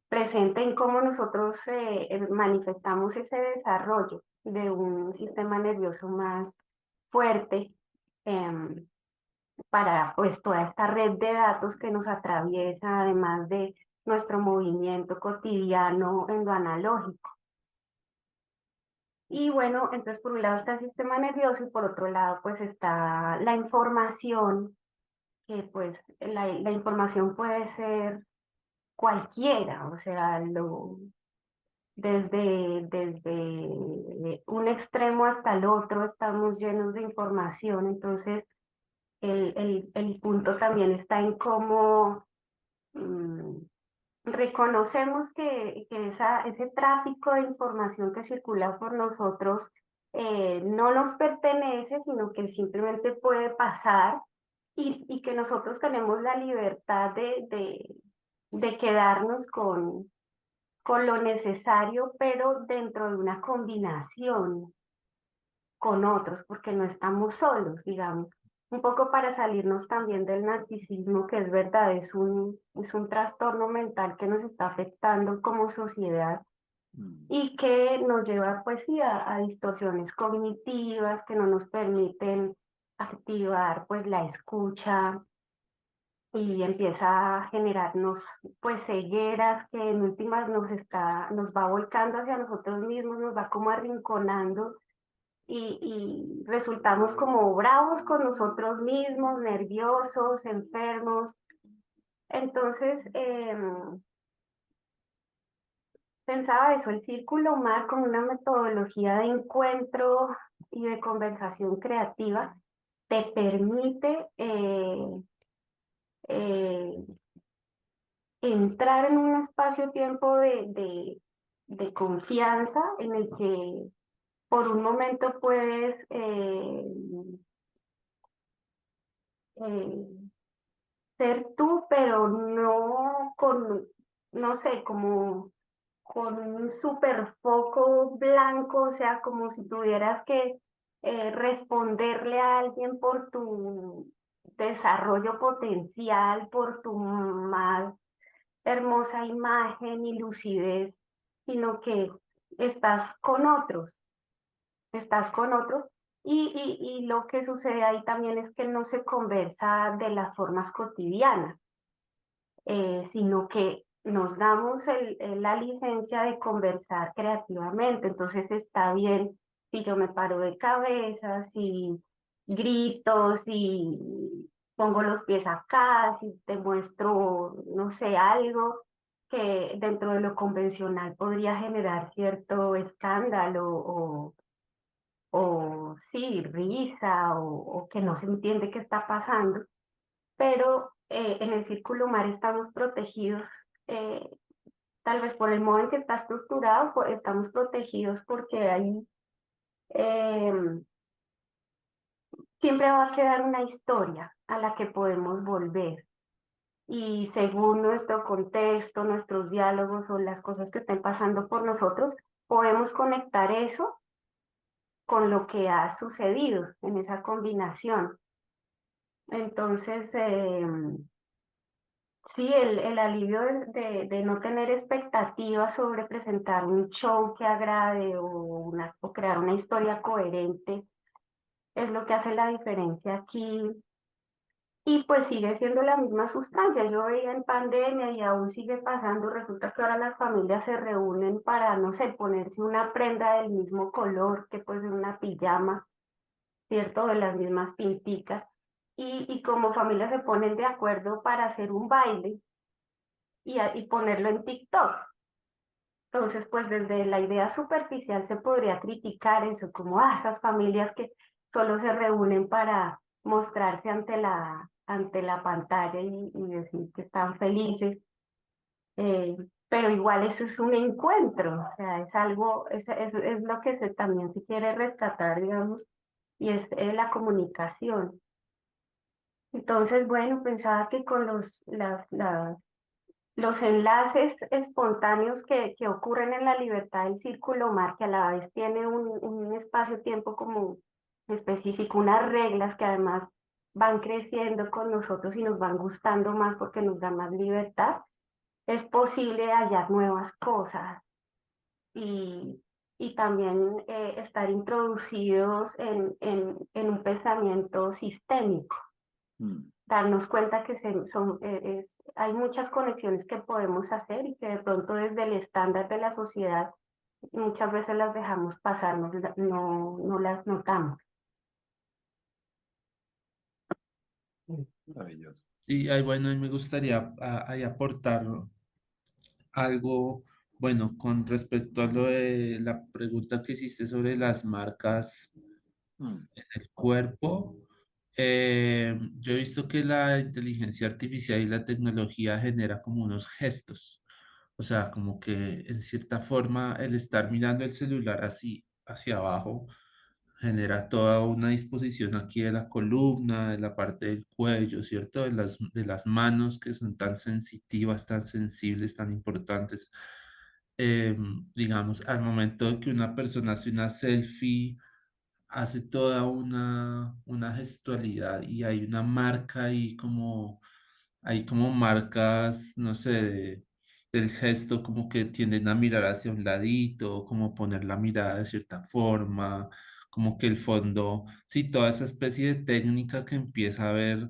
presente en cómo nosotros manifestamos ese desarrollo de un sistema nervioso más fuerte em, para pues toda esta red de datos que nos atraviesa, además de nuestro movimiento cotidiano en lo analógico. Y bueno, entonces por un lado está el sistema nervioso y por otro lado pues está la información, que pues la información puede ser cualquiera, o sea, desde un extremo hasta el otro estamos llenos de información, entonces el punto también está en cómo mm, reconocemos que ese tráfico de información que circula por nosotros no nos pertenece, sino que simplemente puede pasar y que nosotros tenemos la libertad de quedarnos con lo necesario, pero dentro de una combinación con otros, porque no estamos solos, digamos. Un poco para salirnos también del narcisismo, que es verdad, es un trastorno mental que nos está afectando como sociedad y que nos lleva pues sí a distorsiones cognitivas que no nos permiten activar pues la escucha y empieza a generarnos pues cegueras que en últimas nos va volcando hacia nosotros mismos, nos va como arrinconando y resultamos como bravos con nosotros mismos, nerviosos, enfermos. Entonces, pensaba eso, el Círculo Mar como una metodología de encuentro y de conversación creativa te permite eh, entrar en un espacio-tiempo de confianza en el que por un momento puedes eh, ser tú, pero no con, no sé, como con un super foco blanco, o sea, como si tuvieras que responderle a alguien por tu desarrollo potencial, por tu más hermosa imagen y lucidez, sino que estás con otros, estás con otros. Y lo que sucede ahí también es que no se conversa de las formas cotidianas, sino que nos damos la licencia de conversar creativamente. Entonces está bien si yo me paro de cabeza, si grito, si pongo los pies acá, si te muestro, no sé, algo que dentro de lo convencional podría generar cierto escándalo o sí, risa o que no se entiende qué está pasando, pero en el Círculo Mar estamos protegidos, eh, tal vez por el modo en que está estructurado, pues, estamos protegidos porque ahí eh, siempre va a quedar una historia a la que podemos volver. Y según nuestro contexto, nuestros diálogos o las cosas que estén pasando por nosotros, podemos conectar eso con lo que ha sucedido en esa combinación. Entonces, sí, el alivio de no tener expectativas sobre presentar un show que agrade o crear una historia coherente es lo que hace la diferencia aquí. Y pues sigue siendo la misma sustancia. Yo veía en pandemia y aún sigue pasando. Resulta que ahora las familias se reúnen para, no sé, ponerse una prenda del mismo color, que puede ser una pijama, ¿cierto? De las mismas pinticas. Y como familia se ponen de acuerdo para hacer un baile y ponerlo en TikTok. Entonces, pues desde la idea superficial se podría criticar eso, como esas familias que solo se reúnen para mostrarse ante la pantalla y decir que están felices, eh, pero igual eso es un encuentro, o sea, es algo, es lo que también se quiere rescatar, digamos, y es la comunicación. Entonces, bueno, pensaba que con los enlaces espontáneos que ocurren en la libertad del Círculo Mar, que a la vez tiene un espacio-tiempo como específico, unas reglas que además van creciendo con nosotros y nos van gustando más porque nos dan más libertad, es posible hallar nuevas cosas y, y también estar introducidos en un pensamiento sistémico, Mm. darnos cuenta que hay muchas conexiones que podemos hacer y que de pronto desde el estándar de la sociedad muchas veces las dejamos pasar, no las notamos. Maravilloso. Sí, ay, bueno, y me gustaría ahí aportar algo, bueno, con respecto a lo de la pregunta que hiciste sobre las marcas Mm. en el cuerpo. Yo he visto que la inteligencia artificial y la tecnología genera como unos gestos, o sea, como que en cierta forma el estar mirando el celular así hacia abajo genera toda una disposición aquí de la columna, de la parte del cuello, ¿cierto? De las manos que son tan sensitivas, tan sensibles, tan importantes. Digamos, al momento de que una persona hace una selfie, hace toda una gestualidad y hay una marca ahí como, hay como marcas, no sé, del gesto como que tienden a mirar hacia un ladito, como poner la mirada de cierta forma, como que el fondo, sí, toda esa especie de técnica que empieza a ver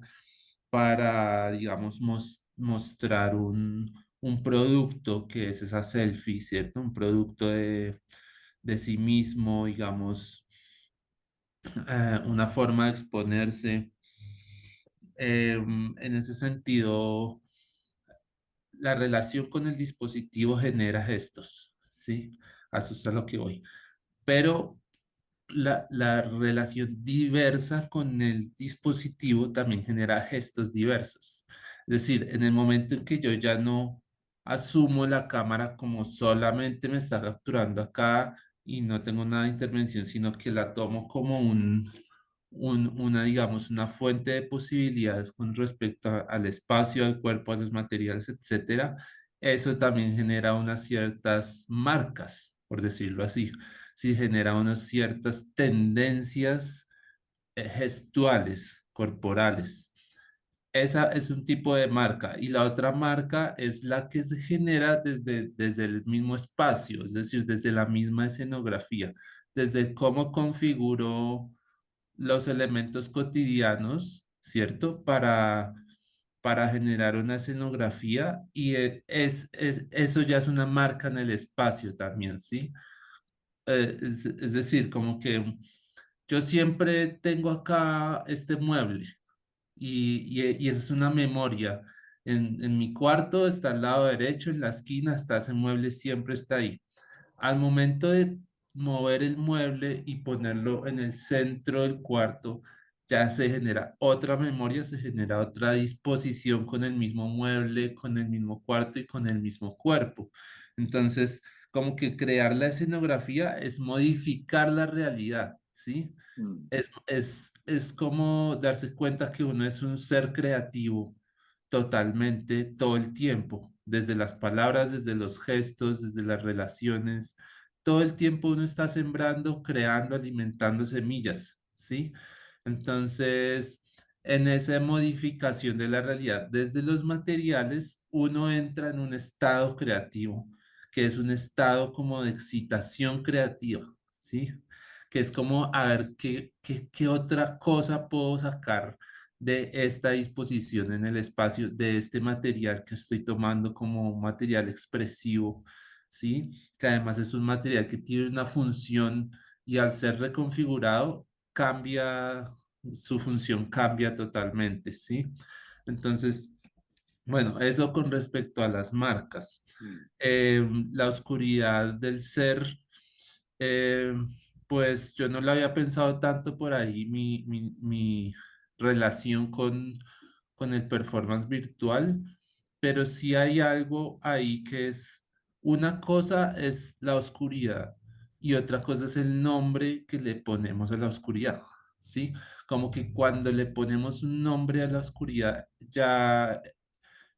para, digamos, mostrar un producto que es esa selfie, ¿cierto? Un producto de sí mismo, digamos, una forma de exponerse. En ese sentido, la relación con el dispositivo genera gestos, ¿sí? A eso es a lo que voy. Pero la relación diversa con el dispositivo también genera gestos diversos. Es decir, en el momento en que yo ya no asumo la cámara como solamente me está capturando acá y no tengo nada de intervención, sino que la tomo como una, digamos, una fuente de posibilidades con respecto al espacio, al cuerpo, a los materiales, etcétera, eso también genera unas ciertas marcas, por decirlo así. Sí genera unas ciertas tendencias gestuales, corporales. Esa es un tipo de marca y la otra marca es la que se genera desde el mismo espacio, es decir, desde la misma escenografía, desde cómo configuro los elementos cotidianos, ¿cierto? Para generar una escenografía y eso ya es una marca en el espacio también, ¿sí? Es decir, como que yo siempre tengo acá este mueble y esa es una memoria. En mi cuarto está al lado derecho, en la esquina está ese mueble, siempre está ahí. Al momento de mover el mueble y ponerlo en el centro del cuarto, ya se genera otra memoria, se genera otra disposición con el mismo mueble, con el mismo cuarto y con el mismo cuerpo. Entonces, como que crear la escenografía es modificar la realidad, ¿sí? Mm, Es como darse cuenta que uno es un ser creativo totalmente todo el tiempo, desde las palabras, desde los gestos, desde las relaciones. Todo el tiempo uno está sembrando, creando, alimentando semillas, ¿sí? Entonces, en esa modificación de la realidad, desde los materiales, uno entra en un estado creativo, que es un estado como de excitación creativa, ¿sí? Que es como a ver qué otra cosa puedo sacar de esta disposición en el espacio, de este material que estoy tomando como material expresivo, ¿sí? Que además es un material que tiene una función y al ser reconfigurado cambia, su función cambia totalmente, ¿sí? Entonces, bueno, eso con respecto a las marcas. mm, La oscuridad del ser, eh, pues yo no lo había pensado tanto por ahí, mi relación con el performance virtual, pero sí hay algo ahí que es, una cosa es la oscuridad y otra cosa es el nombre que le ponemos a la oscuridad, ¿sí? Como que cuando le ponemos un nombre a la oscuridad, ya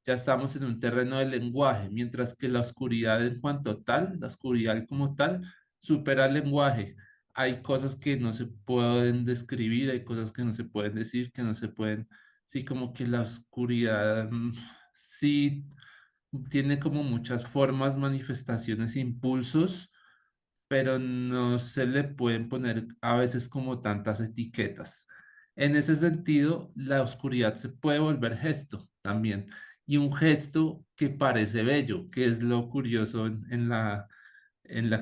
estamos en un terreno del lenguaje, mientras que la oscuridad en cuanto tal, la oscuridad como tal, supera el lenguaje. Hay cosas que no se pueden describir, hay cosas que no se pueden decir, que no se pueden, sí, como que la oscuridad, sí, tiene como muchas formas, manifestaciones, impulsos, pero no se le pueden poner a veces como tantas etiquetas. En ese sentido, la oscuridad se puede volver gesto también, y un gesto que parece bello, que es lo curioso en la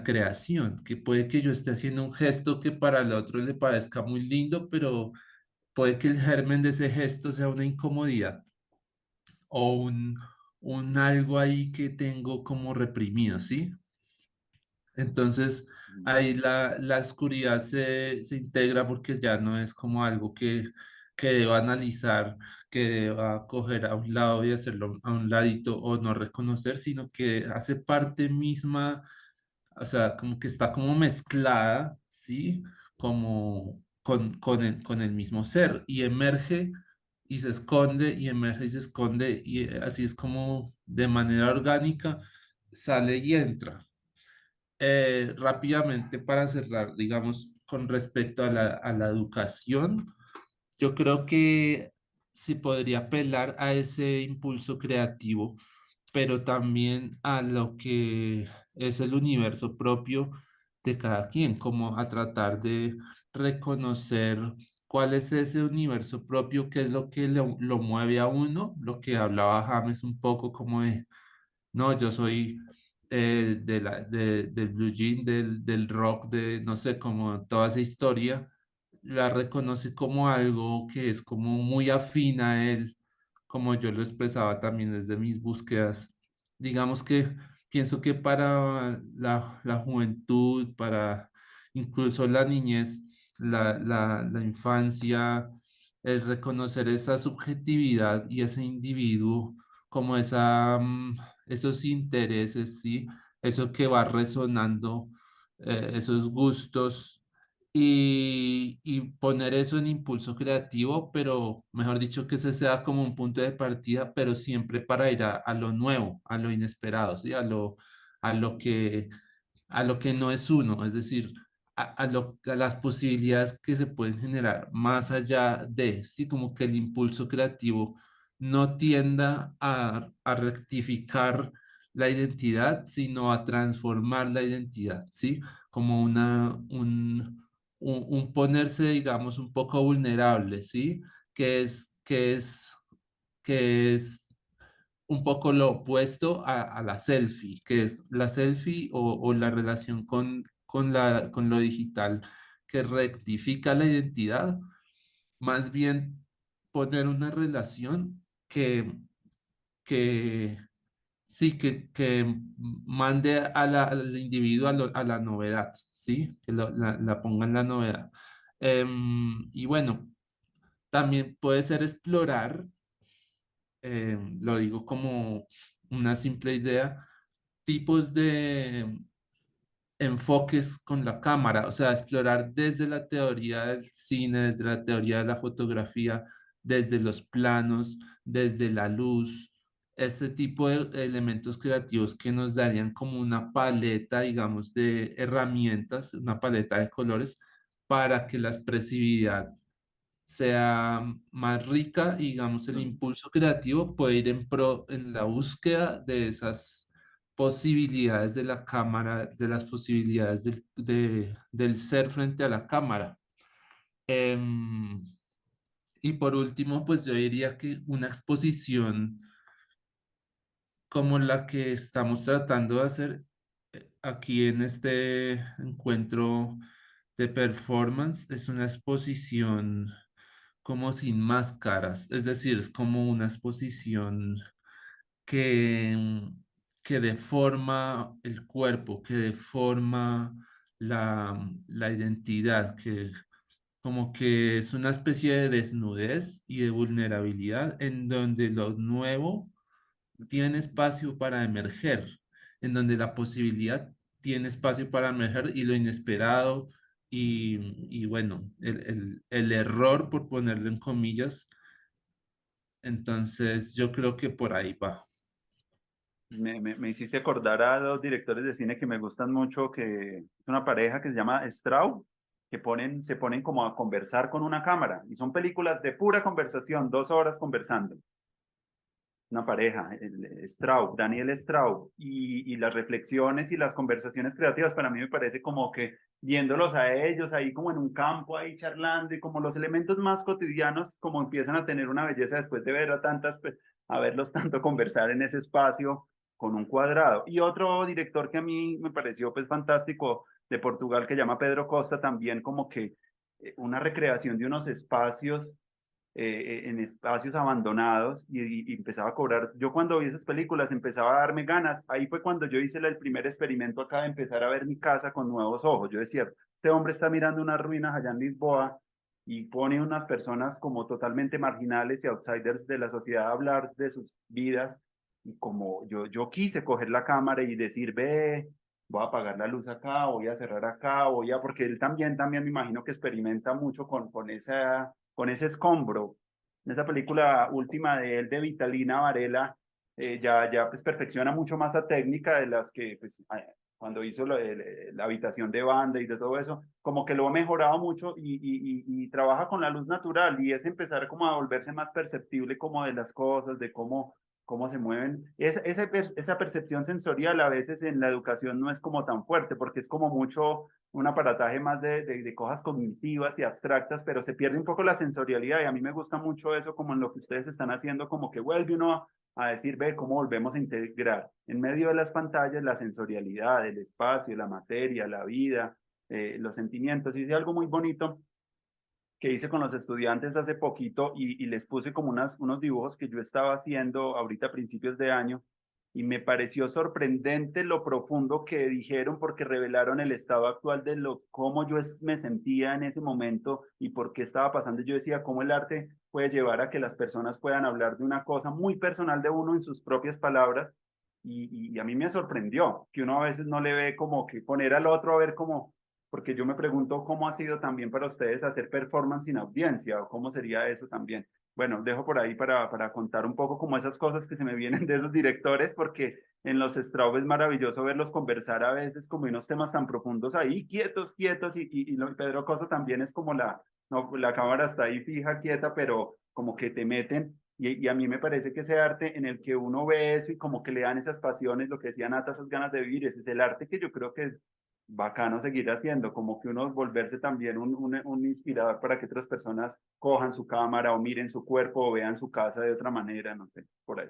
creación, que puede que yo esté haciendo un gesto que para el otro le parezca muy lindo, pero puede que el germen de ese gesto sea una incomodidad o un algo ahí que tengo como reprimido, ¿sí? Entonces, mm. ahí la oscuridad se integra porque ya no es como algo que deba analizar, que deba coger a un lado y hacerlo a un ladito o no reconocer, sino que hace parte misma, o sea, como que está como mezclada, ¿sí? Como con el mismo ser y emerge y se esconde y emerge y se esconde y así es como de manera orgánica sale y entra. Rápidamente para cerrar, digamos, con respecto a la educación, yo creo que se podría apelar a ese impulso creativo, pero también a lo que es el universo propio de cada quien, como a tratar de reconocer cuál es ese universo propio, qué es lo que lo mueve a uno, lo que hablaba James un poco como de, no, yo soy del blue jean, del rock, de no sé, como toda esa historia, la reconoce como algo que es como muy afín a él, como yo lo expresaba también desde mis búsquedas. Digamos que pienso que para la juventud, para incluso la niñez, la infancia, el reconocer esa subjetividad y ese individuo como esos intereses, ¿sí? Eso que va resonando, esos gustos y poner eso en impulso creativo, pero mejor dicho, que ese sea como un punto de partida, pero siempre para ir a lo nuevo, a lo inesperado, ¿sí? A lo que, a lo que no es uno, es decir, a las posibilidades que se pueden generar más allá de, ¿sí? Como que el impulso creativo no tienda a rectificar la identidad, sino a transformar la identidad, ¿sí? Como un ponerse, digamos, un poco vulnerable, ¿sí? Que es, que es, que es un poco lo opuesto a la selfie, que es la selfie o la relación con lo digital que rectifica la identidad, más bien poner una relación que sí, que mande al individuo a la novedad, ¿sí? Que la ponga en la novedad. Y bueno, también puede ser explorar, lo digo como una simple idea, tipos de enfoques con la cámara, o sea, explorar desde la teoría del cine, desde la teoría de la fotografía, desde los planos, desde la luz, este tipo de elementos creativos que nos darían como una paleta, digamos, de herramientas, una paleta de colores para que la expresividad sea más rica y digamos el impulso creativo puede ir en pro en la búsqueda de esas posibilidades de la cámara, de las posibilidades del ser frente a la cámara. Em, y por último, pues yo diría que una exposición como la que estamos tratando de hacer aquí en este encuentro de performance es una exposición como sin máscaras, es decir, es como una exposición que, que deforma el cuerpo, que deforma la identidad, que como que es una especie de desnudez y de vulnerabilidad en donde lo nuevo tiene espacio para emerger, en donde la posibilidad tiene espacio para emerger y lo inesperado y bueno, el error, por ponerlo en comillas, entonces yo creo que por ahí va. Me hiciste acordar a dos directores de cine que me gustan mucho, que es una pareja que se llama Straub, que se ponen como a conversar con una cámara, y son películas de pura conversación, 2 horas conversando. Una pareja, Straub, Daniel Straub, y las reflexiones y las conversaciones creativas para mí me parece como que viéndolos a ellos ahí como en un campo ahí charlando y como los elementos más cotidianos como empiezan a tener una belleza después de ver a verlos tanto conversar en ese espacio con un cuadrado. Y otro director que a mí me pareció pues fantástico de Portugal que llama Pedro Costa también como que una recreación de unos espacios en espacios abandonados y empezaba a cobrar. Yo cuando vi esas películas empezaba a darme ganas. Ahí fue cuando yo hice el primer experimento acá de empezar a ver mi casa con nuevos ojos. Yo decía, este hombre está mirando unas ruinas allá en Lisboa y pone unas personas como totalmente marginales y outsiders de la sociedad a hablar de sus vidas. Y como yo quise coger la cámara y decir, ve, voy a apagar la luz acá, voy a cerrar acá, porque él también me imagino que experimenta mucho con ese escombro. En esa película última de él, de Vitalina Varela, ya pues perfecciona mucho más la técnica de las que pues, cuando hizo la habitación de banda y de todo eso, como que lo ha mejorado mucho y trabaja con la luz natural y es empezar como a volverse más perceptible como de las cosas, de cómo cómo se mueven. Esa percepción sensorial a veces en la educación no es como tan fuerte, porque es como mucho un aparataje más de cosas cognitivas y abstractas, pero se pierde un poco la sensorialidad y a mí me gusta mucho eso como en lo que ustedes están haciendo, como que vuelve uno a decir, ve, cómo volvemos a integrar en medio de las pantallas la sensorialidad, el espacio, la materia, la vida, los sentimientos. Y es algo muy bonito que hice con los estudiantes hace poquito y les puse como unos dibujos que yo estaba haciendo ahorita a principios de año y me pareció sorprendente lo profundo que dijeron porque revelaron el estado actual de cómo me sentía en ese momento y por qué estaba pasando. Yo decía cómo el arte puede llevar a que las personas puedan hablar de una cosa muy personal de uno en sus propias palabras y a mí me sorprendió que uno a veces no le ve como que poner al otro a ver cómo porque yo me pregunto cómo ha sido también para ustedes hacer performance sin audiencia o cómo sería eso también. Bueno, dejo por ahí para contar un poco como esas cosas que se me vienen de esos directores, porque en los Straub es maravilloso verlos conversar a veces como unos temas tan profundos ahí, quietos, quietos, Pedro Costa también es como no, la cámara está ahí fija, quieta, pero como que te meten. Y a mí me parece que ese arte en el que uno ve eso y como que le dan esas pasiones, lo que decía Nata, esas ganas de vivir, ese es el arte que yo creo que bacano seguir haciendo, como que uno volverse también un inspirador para que otras personas cojan su cámara o miren su cuerpo o vean su casa de otra manera, no sé, por ahí.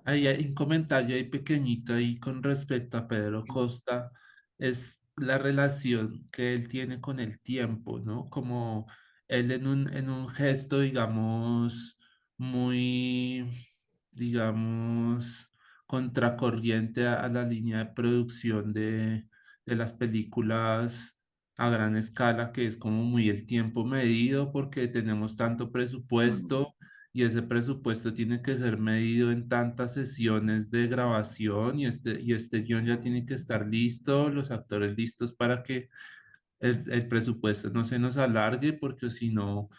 Ahí hay un comentario ahí pequeñito ahí con respecto a Pedro Costa, es la relación que él tiene con el tiempo, ¿no? Como él en un gesto, digamos, muy, digamos, contracorriente a la línea de producción de las películas a gran escala, que es como muy el tiempo medido porque tenemos tanto Mm, presupuesto y ese presupuesto tiene que ser medido en tantas sesiones de grabación y este guión ya tiene que estar listo, los actores listos para que el presupuesto no se nos alargue, porque si no,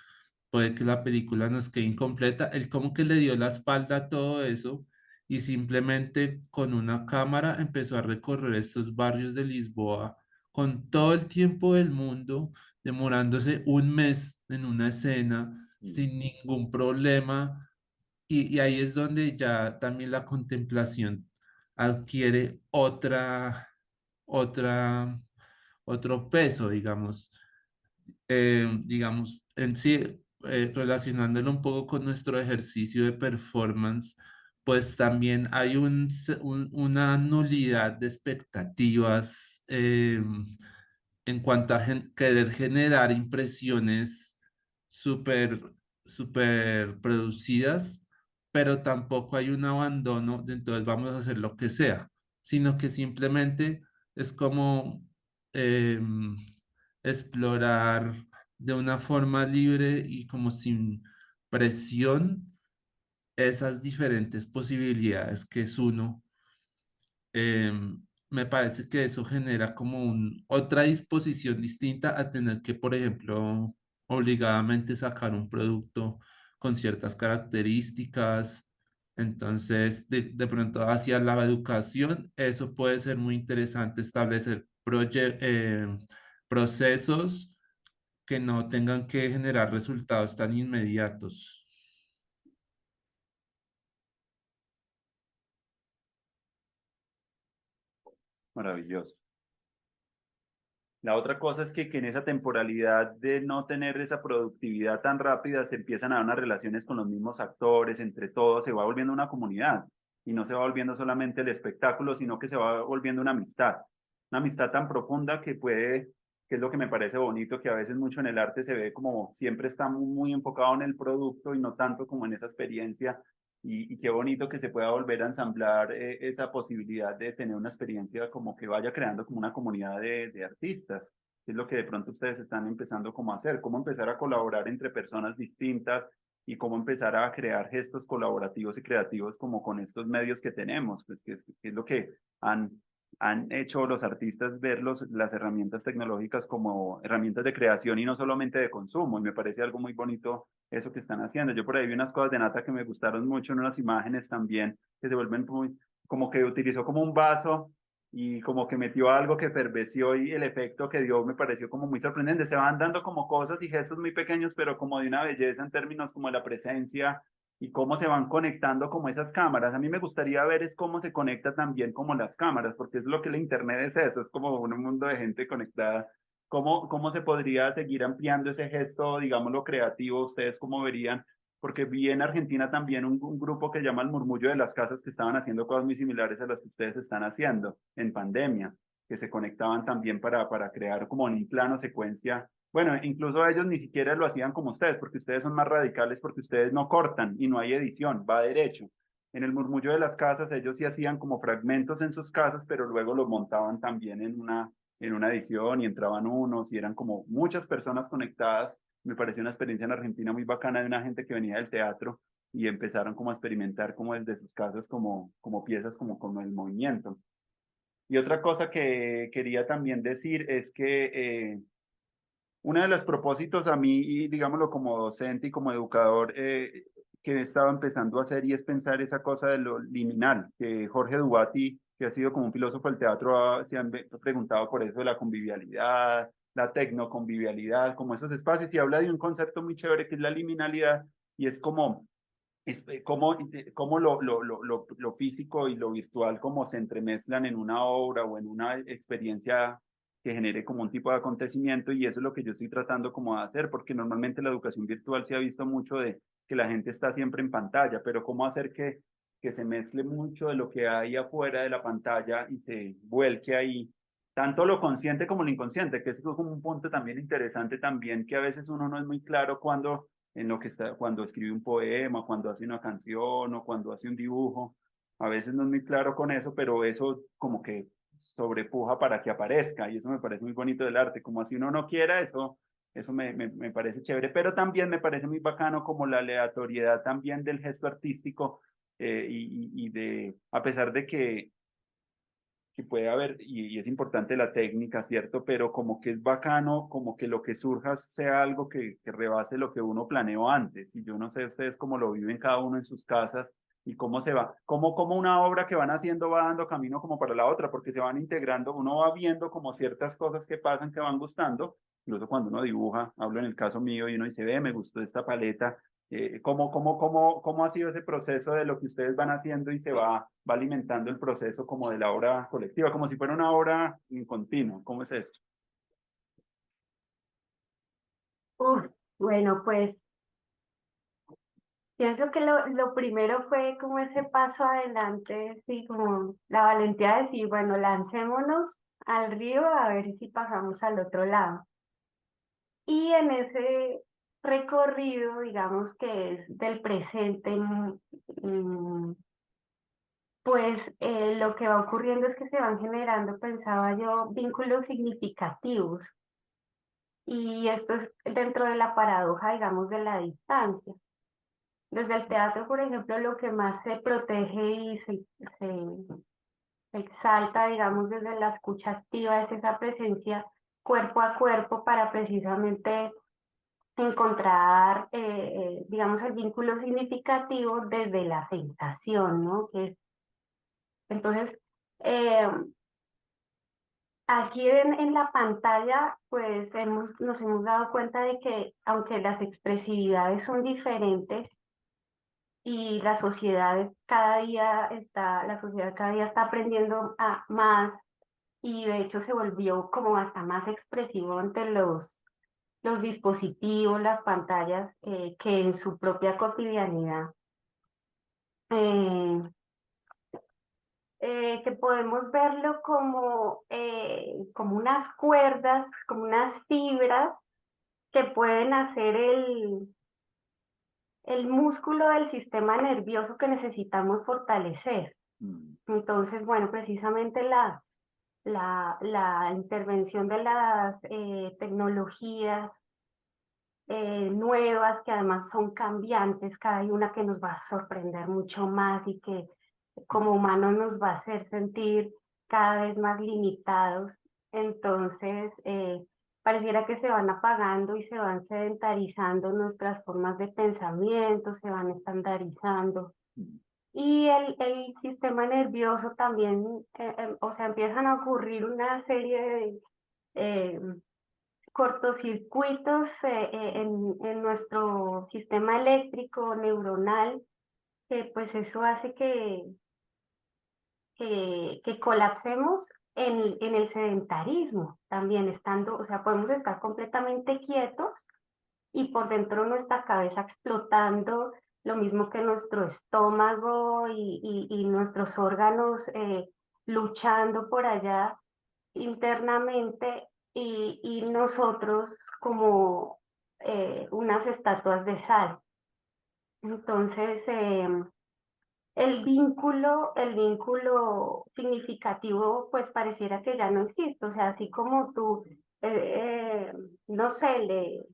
puede que la película nos quede incompleta. Él como que le dio la espalda a todo eso y simplemente con una cámara empezó a recorrer estos barrios de Lisboa con todo el tiempo del mundo, demorándose un mes en una escena mm. sin ningún problema. Y ahí es donde ya también la contemplación adquiere otra, otro peso, digamos. Digamos, en sí, relacionándolo un poco con nuestro ejercicio de performance, pues también hay una nulidad de expectativas en cuanto a querer generar impresiones súper, súper producidas, pero tampoco hay un abandono de entonces vamos a hacer lo que sea, sino que simplemente es como em, explorar de una forma libre y como sin presión esas diferentes posibilidades que es uno. Me parece que eso genera como otra disposición distinta a tener que, por ejemplo, obligadamente sacar un producto con ciertas características. Entonces, de pronto hacia la educación, eso puede ser muy interesante establecer procesos que no tengan que generar resultados tan inmediatos. Maravilloso. La otra cosa es que en esa temporalidad de no tener esa productividad tan rápida se empiezan a dar unas relaciones con los mismos actores, entre todos, se va volviendo una comunidad y no se va volviendo solamente el espectáculo, sino que se va volviendo una amistad tan profunda que que es lo que me parece bonito, que a veces mucho en el arte se ve como siempre está muy enfocado en el producto y no tanto como en esa experiencia y qué bonito que se pueda volver a ensamblar esa posibilidad de tener una experiencia como que vaya creando como una comunidad de artistas, que es lo que de pronto ustedes están empezando como a hacer, cómo empezar a colaborar entre personas distintas y cómo empezar a crear gestos colaborativos y creativos como con estos medios que tenemos, pues que es lo que han hecho los artistas ver las herramientas tecnológicas como herramientas de creación y no solamente de consumo, y me parece algo muy bonito eso que están haciendo. Yo por ahí vi unas cosas de Nata que me gustaron mucho en unas imágenes también, que se vuelven muy, como que utilizó como un vaso y como que metió algo que ferveció y el efecto que dio me pareció como muy sorprendente. Se van dando como cosas y gestos muy pequeños, pero como de una belleza en términos como de la presencia y cómo se van conectando como esas cámaras. A mí me gustaría ver es cómo se conecta también como las cámaras, porque es lo que la internet es eso, es como un mundo de gente conectada. ¿Cómo se podría seguir ampliando ese gesto, digámoslo, creativo? ¿Ustedes cómo verían? Porque vi en Argentina también un grupo que llama el Murmullo de las Casas que estaban haciendo cosas muy similares a las que ustedes están haciendo en pandemia, que se conectaban también para crear como en un plano secuencia. Bueno, incluso ellos ni siquiera lo hacían como ustedes, porque ustedes son más radicales, porque ustedes no cortan y no hay edición, va derecho. En el Murmullo de las Casas ellos sí hacían como fragmentos en sus casas, pero luego los montaban también en una edición y entraban unos y eran como muchas personas conectadas. Me pareció una experiencia en Argentina muy bacana de una gente que venía del teatro y empezaron como a experimentar como desde sus casas como piezas como el movimiento. Y otra cosa que quería también decir es que uno de los propósitos a mí, y digámoslo como docente y como educador, que he estado empezando a hacer y es pensar esa cosa de lo liminal, que Jorge Duati, que ha sido como un filósofo del teatro, se han preguntado por eso de la convivialidad, la tecnoconvivialidad, como esos espacios, y habla de un concepto muy chévere que es la liminalidad, y es como cómo lo físico y lo virtual como se entremezclan en una obra o en una experiencia que genere como un tipo de acontecimiento y eso es lo que yo estoy tratando como de hacer porque normalmente la educación virtual se ha visto mucho de que la gente está siempre en pantalla, pero cómo hacer que se mezcle mucho de lo que hay afuera de la pantalla y se vuelque ahí tanto lo consciente como lo inconsciente, que es como un punto también interesante también que a veces uno no es muy claro cuando en lo que está, cuando escribe un poema, cuando hace una canción o cuando hace un dibujo. A veces no es muy claro con eso, pero eso como que sobrepuja para que aparezca y eso me parece muy bonito del arte, como así uno no quiera, eso me parece chévere, pero también me parece muy bacano como la aleatoriedad también del gesto artístico y de, a pesar de que puede haber, y es importante la técnica, ¿cierto? Pero como que es bacano, como que lo que surja sea algo que rebase lo que uno planeó antes. Y yo no sé ustedes cómo lo viven cada uno en sus casas y cómo se va, cómo una obra que van haciendo va dando camino como para la otra, porque se van integrando, uno va viendo como ciertas cosas que pasan que van gustando, incluso cuando uno dibuja, hablo en el caso mío y uno dice, ve, me gustó esta paleta, ¿cómo ha sido ese proceso de lo que ustedes van haciendo y va alimentando el proceso como de la obra colectiva, como si fuera una obra en continuo? ¿Cómo es eso? Uf, bueno, pues pienso que lo primero fue como ese paso adelante, sí, como la valentía de decir, bueno, lancémonos al río a ver si pasamos al otro lado. Y en ese recorrido, digamos que es del presente, pues lo que va ocurriendo es que se van generando, pensaba yo, vínculos significativos. Y esto es dentro de la paradoja, digamos, de la distancia. Desde el teatro, por ejemplo, lo que más se protege y se exalta, digamos, desde la escucha activa es esa presencia cuerpo a cuerpo para precisamente encontrar, digamos, el vínculo significativo desde la sensación, ¿no? Entonces, eh, aquí en la pantalla, pues nos hemos dado cuenta de que aunque las expresividades son diferentes y la sociedad cada día está aprendiendo a más y de hecho se volvió como hasta más expresivo ante los dispositivos, las pantallas, que en su propia cotidianidad. Eh, que podemos verlo como unas cuerdas, como unas fibras que pueden hacer el músculo del sistema nervioso que necesitamos fortalecer. Mm. Entonces, bueno, precisamente la intervención de las tecnologías nuevas, que además son cambiantes, cada una que nos va a sorprender mucho más y que como humanos nos va a hacer sentir cada vez más limitados. Entonces, pareciera que se van apagando y se van sedentarizando nuestras formas de pensamiento, se van estandarizando. Y el sistema nervioso también, o sea, empiezan a ocurrir una serie de cortocircuitos en nuestro sistema eléctrico neuronal pues eso hace que colapsemos en el sedentarismo también estando, o sea, podemos estar completamente quietos y por dentro nuestra cabeza explotando, lo mismo que nuestro estómago y nuestros órganos luchando por allá internamente y nosotros como unas estatuas de sal. Entonces, el vínculo significativo, pues pareciera que ya no existe. O sea, así como tú, no sé, le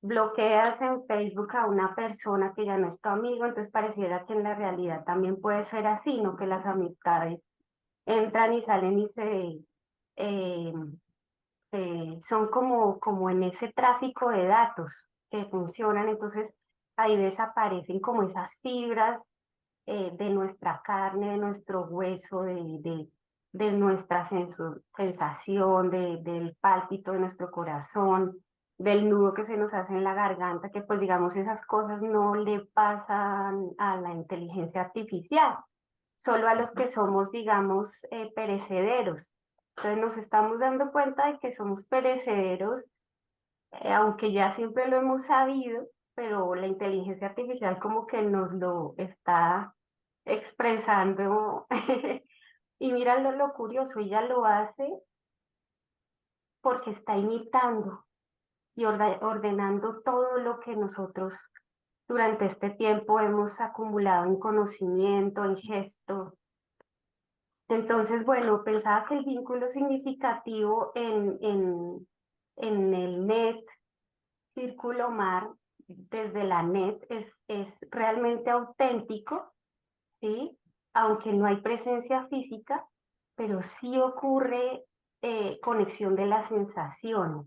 bloqueas en Facebook a una persona que ya no es tu amigo, entonces pareciera que en la realidad también puede ser así, ¿no? Que las amistades entran y salen y eh, son como en ese tráfico de datos que funcionan, entonces ahí desaparecen como esas fibras de nuestra carne, de nuestro hueso, de nuestra sensación, del pálpito de nuestro corazón, del nudo que se nos hace en la garganta, que pues digamos esas cosas no le pasan a la inteligencia artificial, solo a los que somos, digamos, perecederos. Entonces nos estamos dando cuenta de que somos perecederos, aunque ya siempre lo hemos sabido, pero la inteligencia artificial como que nos lo está expresando. Y mira lo curioso, ella lo hace porque está imitando y ordenando todo lo que nosotros durante este tiempo hemos acumulado en conocimiento, en gesto. Entonces, bueno, pensaba que el vínculo significativo en el net, Círculo Mar, desde la net, es realmente auténtico, ¿sí? Aunque no hay presencia física, pero sí ocurre conexión de las sensaciones.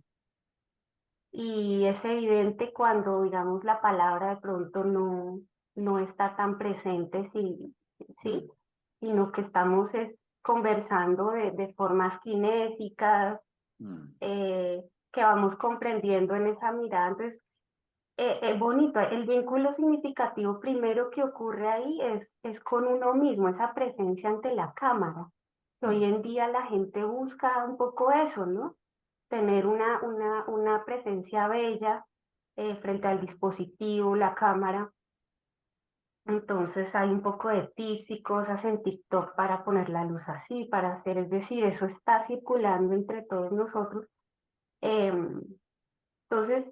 Y es evidente cuando, digamos, la palabra de pronto no está tan presente, sí, ¿sí? Sino que estamos conversando de formas kinésicas, Mm. que vamos comprendiendo en esa mirada. Entonces, bonito, el vínculo significativo primero que ocurre ahí es con uno mismo, esa presencia ante la cámara. Que hoy en día la gente busca un poco eso, ¿no? Tener una presencia bella frente al dispositivo, la cámara. Entonces hay un poco de tips y cosas en TikTok para poner la luz así, para hacer, es decir, eso está circulando entre todos nosotros. Em, entonces,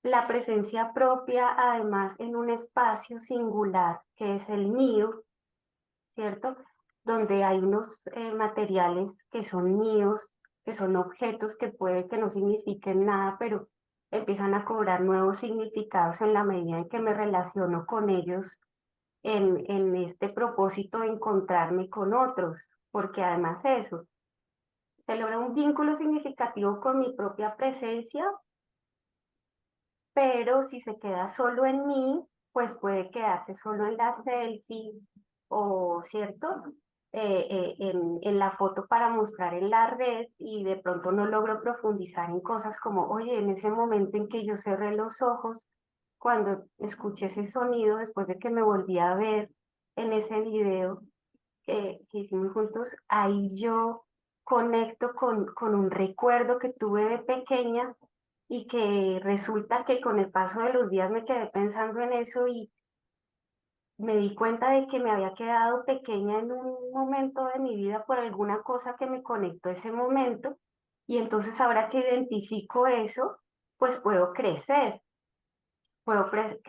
la presencia propia, además, en un espacio singular, que es el mío, ¿cierto? Donde hay unos materiales que son míos, que son objetos que puede que no signifiquen nada, pero empiezan a cobrar nuevos significados en la medida en que me relaciono con ellos en este propósito de encontrarme con otros, porque además eso, se logra un vínculo significativo con mi propia presencia, pero si se queda solo en mí, pues puede quedarse solo en la selfie o, ¿cierto? En la foto para mostrar en la red y de pronto no logro profundizar en cosas como, oye, en ese momento en que yo cerré los ojos, cuando escuché ese sonido, después de que me volví a ver en ese video que hicimos juntos, ahí yo conecto con un recuerdo que tuve de pequeña y que resulta que con el paso de los días me quedé pensando en eso y me di cuenta de que me había quedado pequeña en un momento de mi vida por alguna cosa que me conectó a ese momento y entonces ahora que identifico eso, pues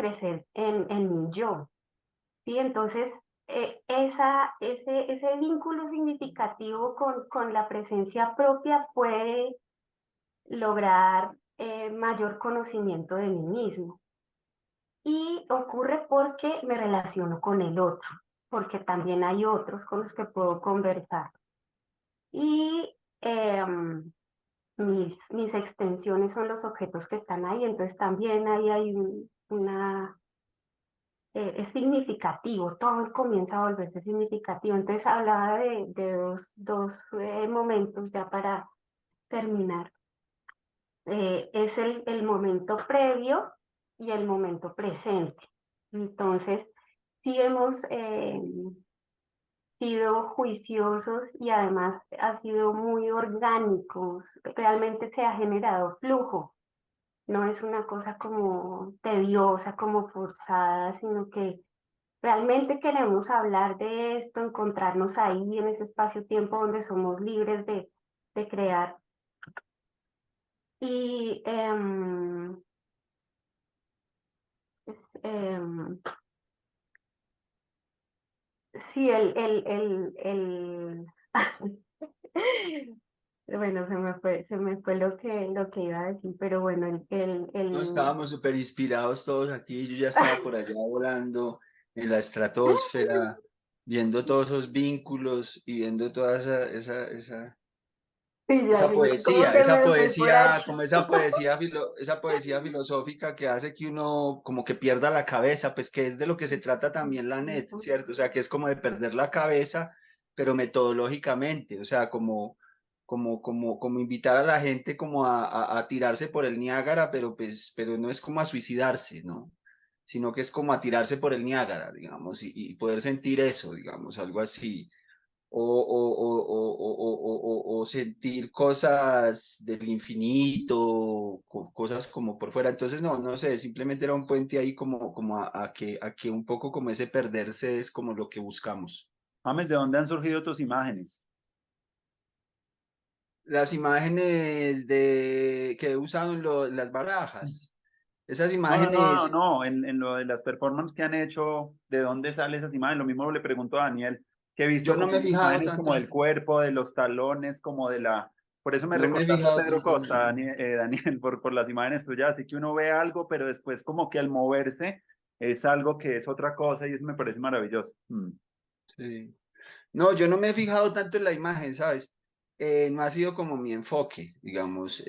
crecer en mi yo. ¿Sí? Entonces, ese vínculo significativo con la presencia propia puede lograr mayor conocimiento de mí mismo. Y ocurre porque me relaciono con el otro, porque también hay otros con los que puedo conversar. Y mis extensiones son los objetos que están ahí, entonces también ahí hay es significativo, todo comienza a volverse significativo. Entonces hablaba de dos momentos ya para terminar. Es el momento previo y el momento presente. Entonces, sí hemos sido juiciosos y además ha sido muy orgánicos. Realmente se ha generado flujo. No es una cosa como tediosa, como forzada, sino que realmente queremos hablar de esto, encontrarnos ahí en ese espacio-tiempo donde somos libres de crear. Y em, sí, bueno, se me fue lo que iba a decir, pero bueno, No, estábamos súper inspirados todos aquí. Yo ya estaba por allá volando en la estratosfera, viendo todos esos vínculos y viendo toda sí, ya vi cómo se esa me fue por poesía, aquí. como esa poesía, esa poesía filosófica que hace que uno como que pierda la cabeza, pues que es de lo que se trata también la net, ¿cierto? O sea, que es como de perder la cabeza, pero metodológicamente, o sea, como invitar a la gente como a tirarse por el Niágara, pero no es como a suicidarse, ¿no? Sino que es como a tirarse por el Niágara, digamos, y poder sentir eso, digamos, algo así o sentir cosas del infinito, cosas como por fuera. Entonces, no sé, simplemente era un puente ahí como a que un poco como ese perderse es como lo que buscamos. James, ¿de dónde han surgido tus imágenes? Las imágenes que he usado en las barajas, esas imágenes, No, en lo de las performances que han hecho, ¿de dónde salen esas imágenes? Lo mismo le pregunto a Daniel, que he visto yo no como me he fijado imágenes como tanto, del cuerpo, de los talones, como de la... Por eso me no me he recordaste a fijado Pedro tanto en Costa, eso. Daniel, por las imágenes tuyas, así que uno ve algo, pero después como que al moverse es algo que es otra cosa y eso me parece maravilloso. Mm. Sí. No, yo no me he fijado tanto en la imagen, ¿sabes? No ha sido como mi enfoque, digamos.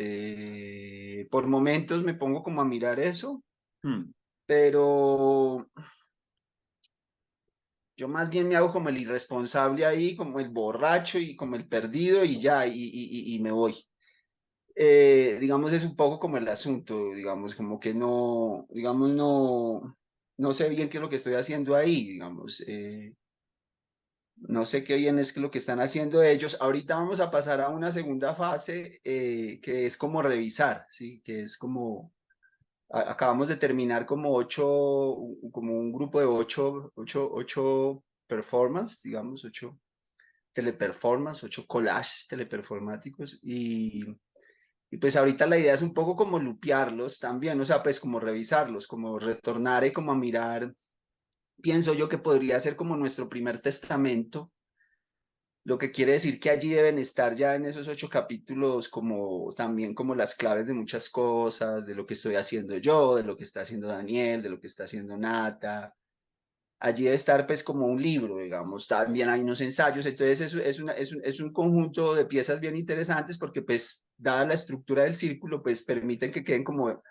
Por momentos me pongo como a mirar eso, Mm. pero yo más bien me hago como el irresponsable ahí, como el borracho y como el perdido y ya, y me voy. Digamos, es un poco como el asunto, digamos, como que no, digamos, no sé bien qué es lo que estoy haciendo ahí, digamos. No sé qué bien es lo que están haciendo ellos. Ahorita vamos a pasar a una segunda fase que es como revisar, ¿sí? Que es como, acabamos de terminar como como un grupo de ocho performance, digamos, ocho teleperformance, ocho collages teleperformáticos y pues ahorita la idea es un poco como lupearlos también, o sea, pues como revisarlos, como retornar y como a mirar, pienso yo que podría ser como nuestro primer testamento lo que quiere decir que allí deben estar ya en esos 8 capítulos como también como las claves de muchas cosas, de lo que estoy haciendo yo, de lo que está haciendo Daniel, de lo que está haciendo Nata. Allí debe estar pues como un libro, digamos, también hay unos ensayos, entonces es un conjunto de piezas bien interesantes porque pues dada la estructura del círculo pues permiten que queden como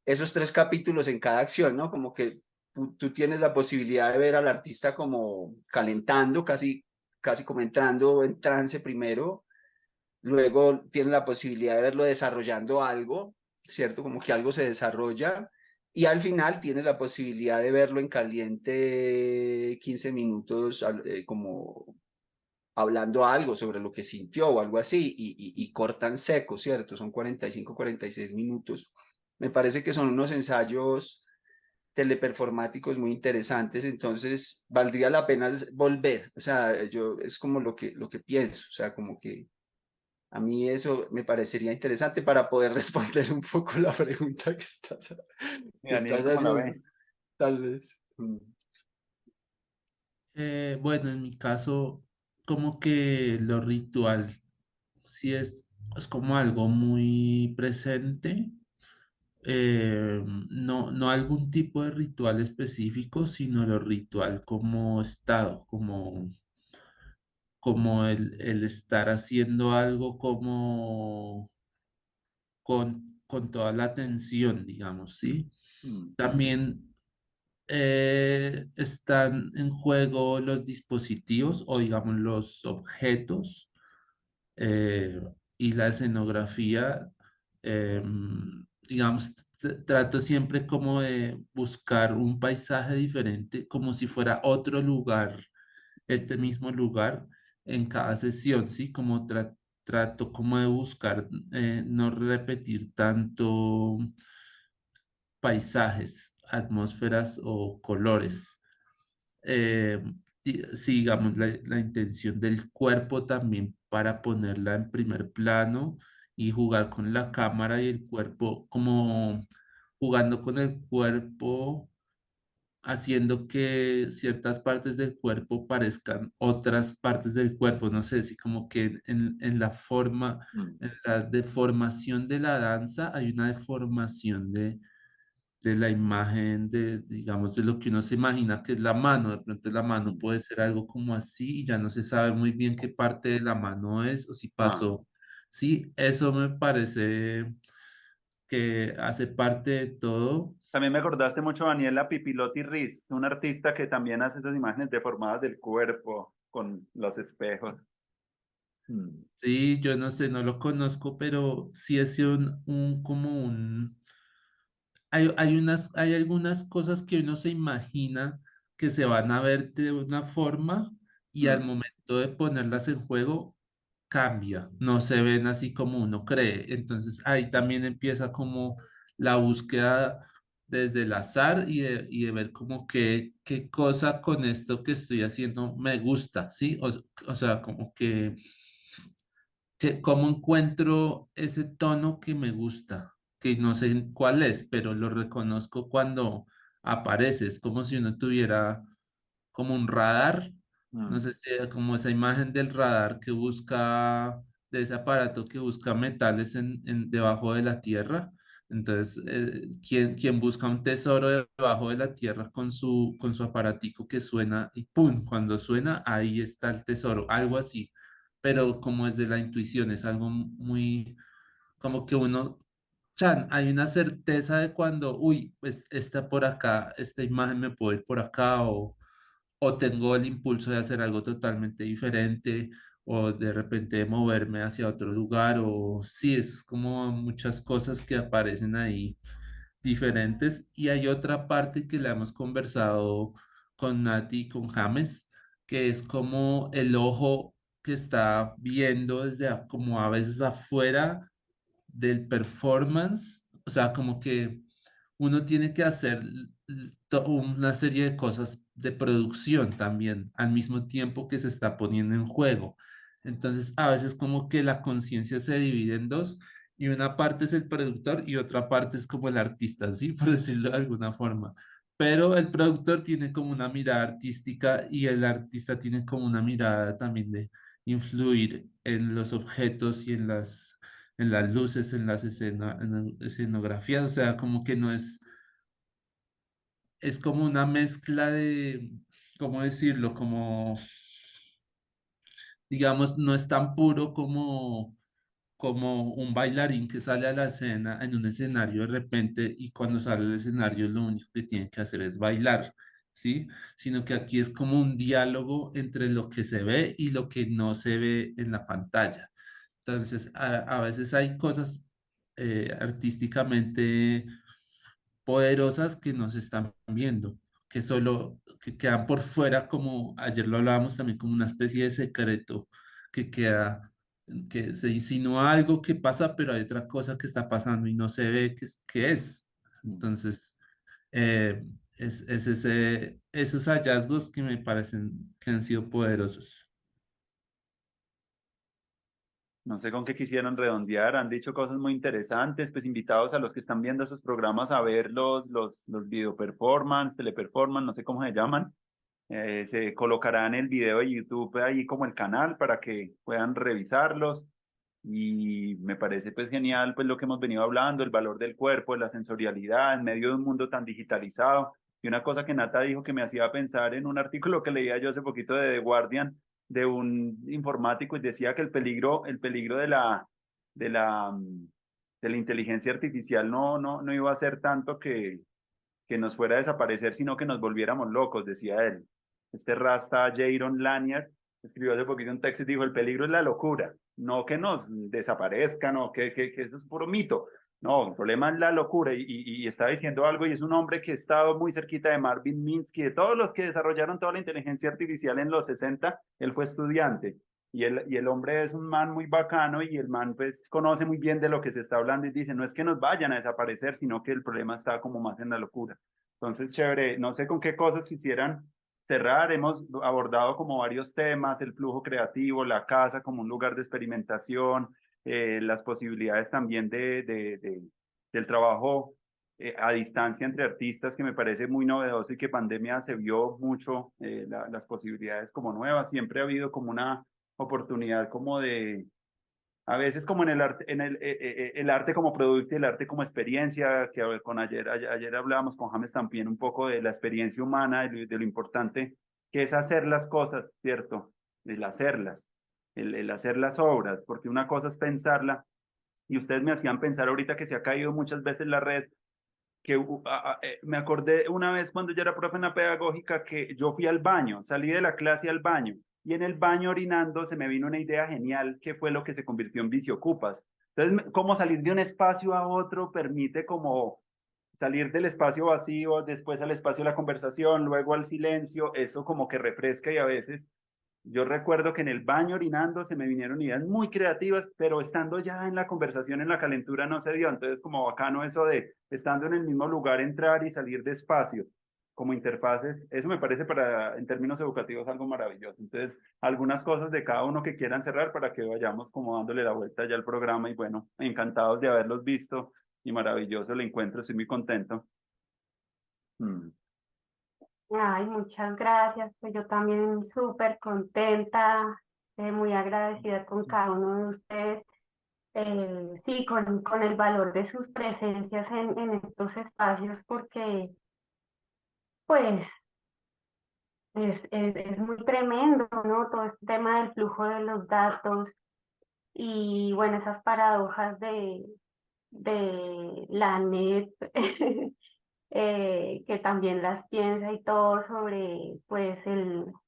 esos 3 capítulos en cada acción, ¿no? Como que tú tienes la posibilidad de ver al artista como calentando, casi como entrando en trance primero, luego tienes la posibilidad de verlo desarrollando algo, ¿cierto? Como que algo se desarrolla, y al final tienes la posibilidad de verlo en caliente 15 minutos, como hablando algo sobre lo que sintió o algo así, y cortan seco, ¿cierto? Son 45, 46 minutos. Me parece que son unos ensayos teleperformáticos muy interesantes, entonces valdría la pena volver, o sea, yo es como lo que pienso, o sea, como que a mí eso me parecería interesante para poder responder un poco la pregunta ¿Y que Daniel estás cómo la haciendo, ve? tal vez. Bueno, en mi caso, como que lo ritual sí es como algo muy presente, no algún tipo de ritual específico, sino lo ritual como estado, como el estar haciendo algo como con toda la atención, digamos, ¿sí? Mm. También están en juego los dispositivos o digamos los objetos, y la escenografía, digamos, trato siempre como de buscar un paisaje diferente, como si fuera otro lugar, este mismo lugar en cada sesión, ¿sí? Como trato como de buscar no repetir tanto paisajes, atmósferas o colores. Eh, sí, digamos, la intención del cuerpo también para ponerla en primer plano y jugar con la cámara y el cuerpo, como jugando con el cuerpo, haciendo que ciertas partes del cuerpo parezcan otras partes del cuerpo. No sé, si como que en la forma, Mm. en la deformación de la danza hay una deformación de la imagen digamos, de lo que uno se imagina que es la mano. De pronto la mano Mm. puede ser algo como así y ya no se sabe muy bien qué parte de la mano es o si Ah, pasó. Sí, eso me parece que hace parte de todo. también me acordaste mucho, Daniela Pipilotti Riz, un artista que también hace esas imágenes deformadas del cuerpo con los espejos. Mm. Sí, yo no sé, no lo conozco, pero sí es como un, hay algunas cosas que uno se imagina que se van a ver de una forma y al Mm. momento de ponerlas en juego cambia, no se ven así como uno cree. Entonces ahí también empieza como la búsqueda desde el azar y de ver como qué cosa con esto que estoy haciendo me gusta, ¿sí? O sea, como que cómo encuentro ese tono que me gusta, que no sé cuál es, pero lo reconozco cuando aparece. Es como si uno tuviera como un radar, no Mm. sé si era como esa imagen del radar que busca, de ese aparato que busca metales debajo de la tierra. Entonces, quien busca un tesoro debajo de la tierra con su aparatico que suena y ¡pum! Cuando suena, ahí está el tesoro, algo así. Pero como es de la intuición, es algo muy, como que uno, chan, hay una certeza de cuando, uy, pues está por acá, esta imagen me puede ir por acá, o tengo el impulso de hacer algo totalmente diferente, o de repente moverme hacia otro lugar, o sí, es como muchas cosas que aparecen ahí diferentes. Y hay otra parte que la hemos conversado con Nati y con James, que es como el ojo que está viendo desde como a veces afuera del performance, o sea, como que uno tiene que hacer una serie de cosas de producción también al mismo tiempo que se está poniendo en juego. Entonces, a veces como que la conciencia se divide en dos y una parte es el productor y otra parte es como el artista, ¿sí? Por decirlo de alguna forma. Pero el productor tiene como una mirada artística y el artista tiene como una mirada también de influir en los objetos y en las luces, en la escenografía, o sea, como que no es como una mezcla de, ¿cómo decirlo? Como, digamos, no es tan puro como un bailarín que sale a la escena en un escenario de repente y cuando sale al escenario lo único que tiene que hacer es bailar, ¿sí? Sino que aquí es como un diálogo entre lo que se ve y lo que no se ve en la pantalla. Entonces, a veces hay cosas artísticamente poderosas que no se están viendo, que solo que quedan por fuera, como ayer lo hablábamos también, como una especie de secreto que queda, que se insinúa algo que pasa, pero hay otra cosa que está pasando y no se ve qué es. Mm. Entonces, esos hallazgos que me parecen que han sido poderosos. No sé con qué quisieron redondear, han dicho cosas muy interesantes, pues invitados a los que están viendo esos programas a ver los video performance, teleperformance, no sé cómo se llaman. Se colocarán el video de YouTube ahí como el canal para que puedan revisarlos. Y me parece pues genial pues lo que hemos venido hablando, el valor del cuerpo, de la sensorialidad en medio de un mundo tan digitalizado. Y una cosa que Nata dijo que me hacía pensar en un artículo que leía yo hace poquito de The Guardian, de un informático, y decía que el peligro de la, mm, de la inteligencia artificial no iba a ser tanto que nos fuera a desaparecer, sino que nos volviéramos locos, decía él. Este Rasta Jaron Lanier escribió hace poquito un texto y dijo, el peligro es la locura, no que nos desaparezcan o que eso es puro mito, No, el problema es la locura y estaba diciendo algo y es un hombre que ha estado muy cerquita de Marvin Minsky, de todos los que desarrollaron toda la inteligencia artificial en los 60, él fue estudiante y el hombre es un man muy bacano y el man pues conoce muy bien de lo que se está hablando y dice, no es que nos vayan a desaparecer, sino que el problema está como más en la locura. Entonces, chévere, no sé con qué cosas quisieran cerrar, hemos abordado como varios temas, el flujo creativo, la casa como un lugar de experimentación, las posibilidades también del trabajo a distancia entre artistas, que me parece muy novedoso y que pandemia se vio mucho las posibilidades como nuevas. Siempre ha habido como una oportunidad como de, a veces como en el arte, el arte como producto y el arte como experiencia, que con ayer hablábamos con James también un poco de la experiencia humana, de lo importante que es hacer las cosas, ¿cierto? El hacerlas, el hacer las obras, porque una cosa es pensarla, y ustedes me hacían pensar ahorita que se ha caído muchas veces la red, que me acordé una vez cuando yo era profe en la pedagógica que yo fui al baño, salí de la clase al baño y en el baño orinando se me vino una idea genial que fue lo que se convirtió en Viciocupas. Entonces, cómo salir de un espacio a otro permite como salir del espacio vacío, después al espacio de la conversación, luego al silencio, eso como que refresca y a veces yo recuerdo que en el baño orinando se me vinieron ideas muy creativas, pero estando ya en la conversación, en la calentura, no se dio. Entonces, como bacano eso de estando en el mismo lugar, entrar y salir de espacios como interfaces, eso me parece para, en términos educativos, algo maravilloso. Entonces, algunas cosas de cada uno que quieran cerrar para que vayamos como dándole la vuelta ya al programa y bueno, encantados de haberlos visto y maravilloso el encuentro, estoy muy contento. Mm. Ay, muchas gracias. Pues yo también súper contenta, muy agradecida con cada uno de ustedes. Sí, con el valor de sus presencias en estos espacios, porque pues es muy tremendo, ¿no? Todo este tema del flujo de los datos y bueno, esas paradojas de la net, que también las piensa y todo sobre pues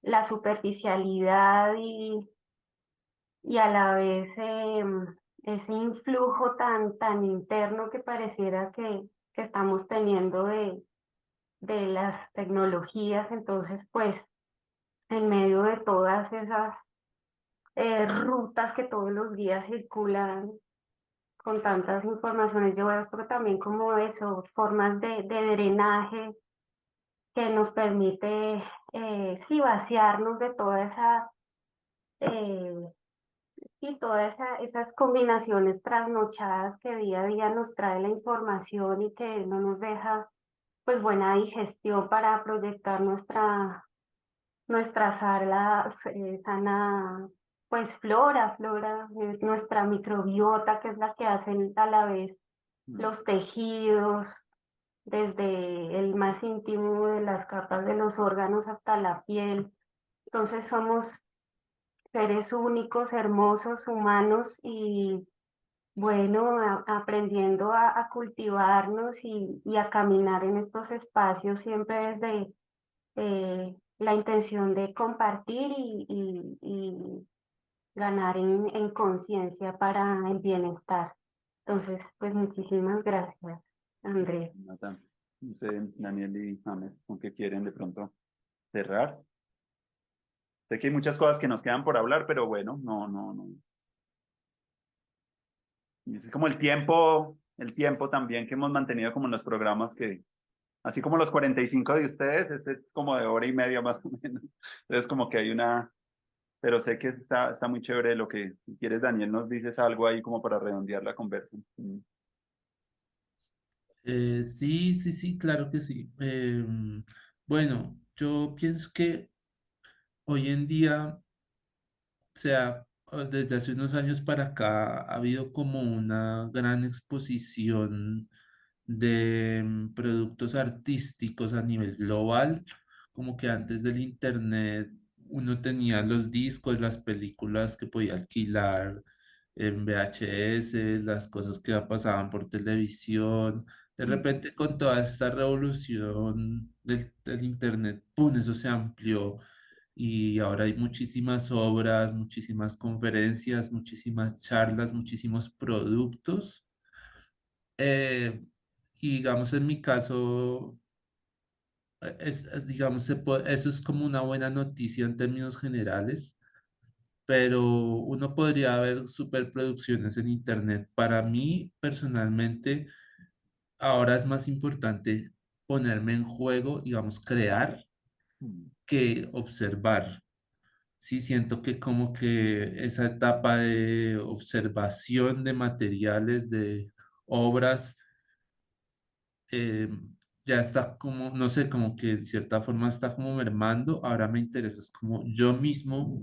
la superficialidad y a la vez ese influjo tan interno que pareciera que estamos teniendo de las tecnologías. Entonces, pues, en medio de todas esas rutas que todos los días circulan con tantas informaciones, yo veo esto también como eso, formas de drenaje que nos permite, sí, vaciarnos de toda esa... eh, y todas esas combinaciones trasnochadas que día a día nos trae la información y que no nos deja pues buena digestión para proyectar nuestra sala sana, pues flora, nuestra microbiota, que es la que hacen a la vez Mm. los tejidos, desde el más íntimo de las capas de los órganos hasta la piel. Entonces somos seres únicos, hermosos, humanos y bueno, aprendiendo a cultivarnos y a caminar en estos espacios siempre desde la intención de compartir y ganar en conciencia para el bienestar. Entonces, pues muchísimas gracias, Andrés. Jonathan, no sé, Daniel y James, ¿con qué quieren de pronto cerrar? Sé que hay muchas cosas que nos quedan por hablar, pero bueno, no. Y es como el tiempo también que hemos mantenido como en los programas que, así como los 45 de ustedes, este es como de hora y media más o menos. Entonces como que hay una, pero sé que está muy chévere lo que, si quieres, Daniel, nos dices algo ahí como para redondear la conversa. Mm. Sí, sí, sí, claro que sí. Bueno, yo pienso que hoy en día, o sea, desde hace unos años para acá ha habido como una gran exposición de productos artísticos a nivel global, como que antes del internet uno tenía los discos, las películas que podía alquilar en VHS, las cosas que pasaban por televisión. De Mm. repente con toda esta revolución del internet, ¡pum!, eso se amplió y ahora hay muchísimas obras, muchísimas conferencias, muchísimas charlas, muchísimos productos Eh, y digamos, en mi caso, digamos, eso es como una buena noticia en términos generales, pero uno podría ver superproducciones en Internet. Para mí, personalmente, ahora es más importante ponerme en juego, digamos, crear Mm. que observar. Sí, siento que como que esa etapa de observación de materiales, de obras, eh, ya está como, no sé, como que de cierta forma está como mermando. Ahora me interesa, es como yo mismo,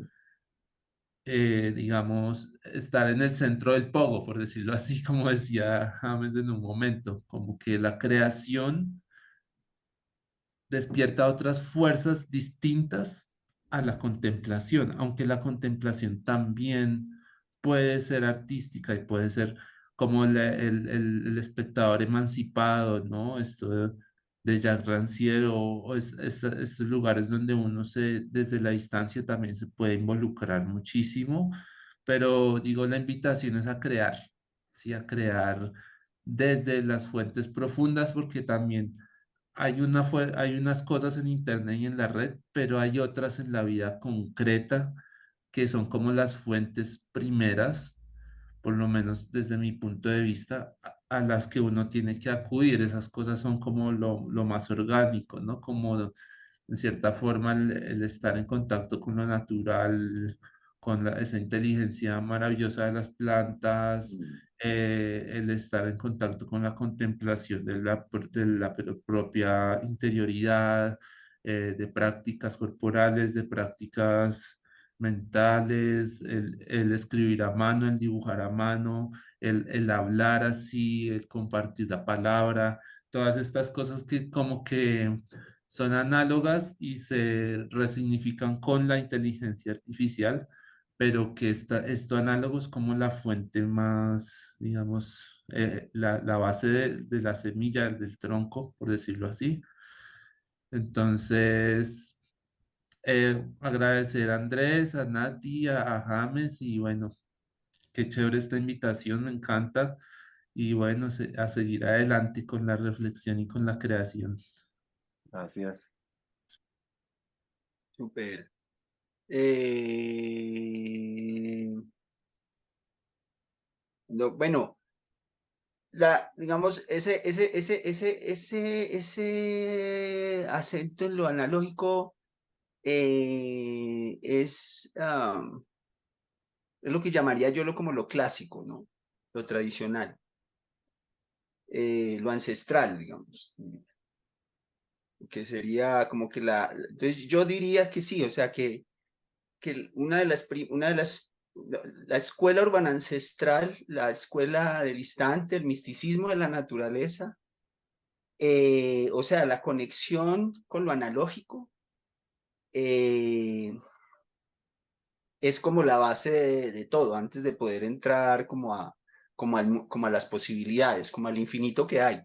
digamos, estar en el centro del pogo, por decirlo así, como decía James en un momento, como que la creación despierta otras fuerzas distintas a la contemplación, aunque la contemplación también puede ser artística y puede ser como el espectador emancipado, ¿no? Esto de Jacques Rancière o estos lugares donde uno desde la distancia también se puede involucrar muchísimo, pero digo, la invitación es a crear, sí, a crear desde las fuentes profundas, porque también hay unas cosas en internet y en la red, pero hay otras en la vida concreta que son como las fuentes primeras, por lo menos desde mi punto de vista, a las que uno tiene que acudir. Esas cosas son como lo más orgánico, ¿no? Como en cierta forma el estar en contacto con lo natural, con esa inteligencia maravillosa de las plantas, Mm. el estar en contacto con la contemplación de la propia interioridad, de prácticas corporales, de prácticas mentales, el escribir a mano, el dibujar a mano, el hablar así, el compartir la palabra, todas estas cosas que como que son análogas y se resignifican con la inteligencia artificial, pero que esto análogo es como la fuente más, digamos, la base de la semilla, del tronco, por decirlo así. Entonces, agradecer a Andrés, a Nati, a James y bueno, qué chévere esta invitación, me encanta. Y bueno, a seguir adelante con la reflexión y con la creación. Gracias. Súper. Bueno, digamos, ese acento en lo analógico es lo que llamaría yo como lo clásico, ¿no? Lo tradicional, lo ancestral, digamos, que sería como que entonces yo diría que sí, o sea, que la escuela urbana ancestral, la escuela del instante, el misticismo de la naturaleza, o sea, la conexión con lo analógico, eh, es como la base de todo, antes de poder entrar como a las posibilidades, como al infinito que hay.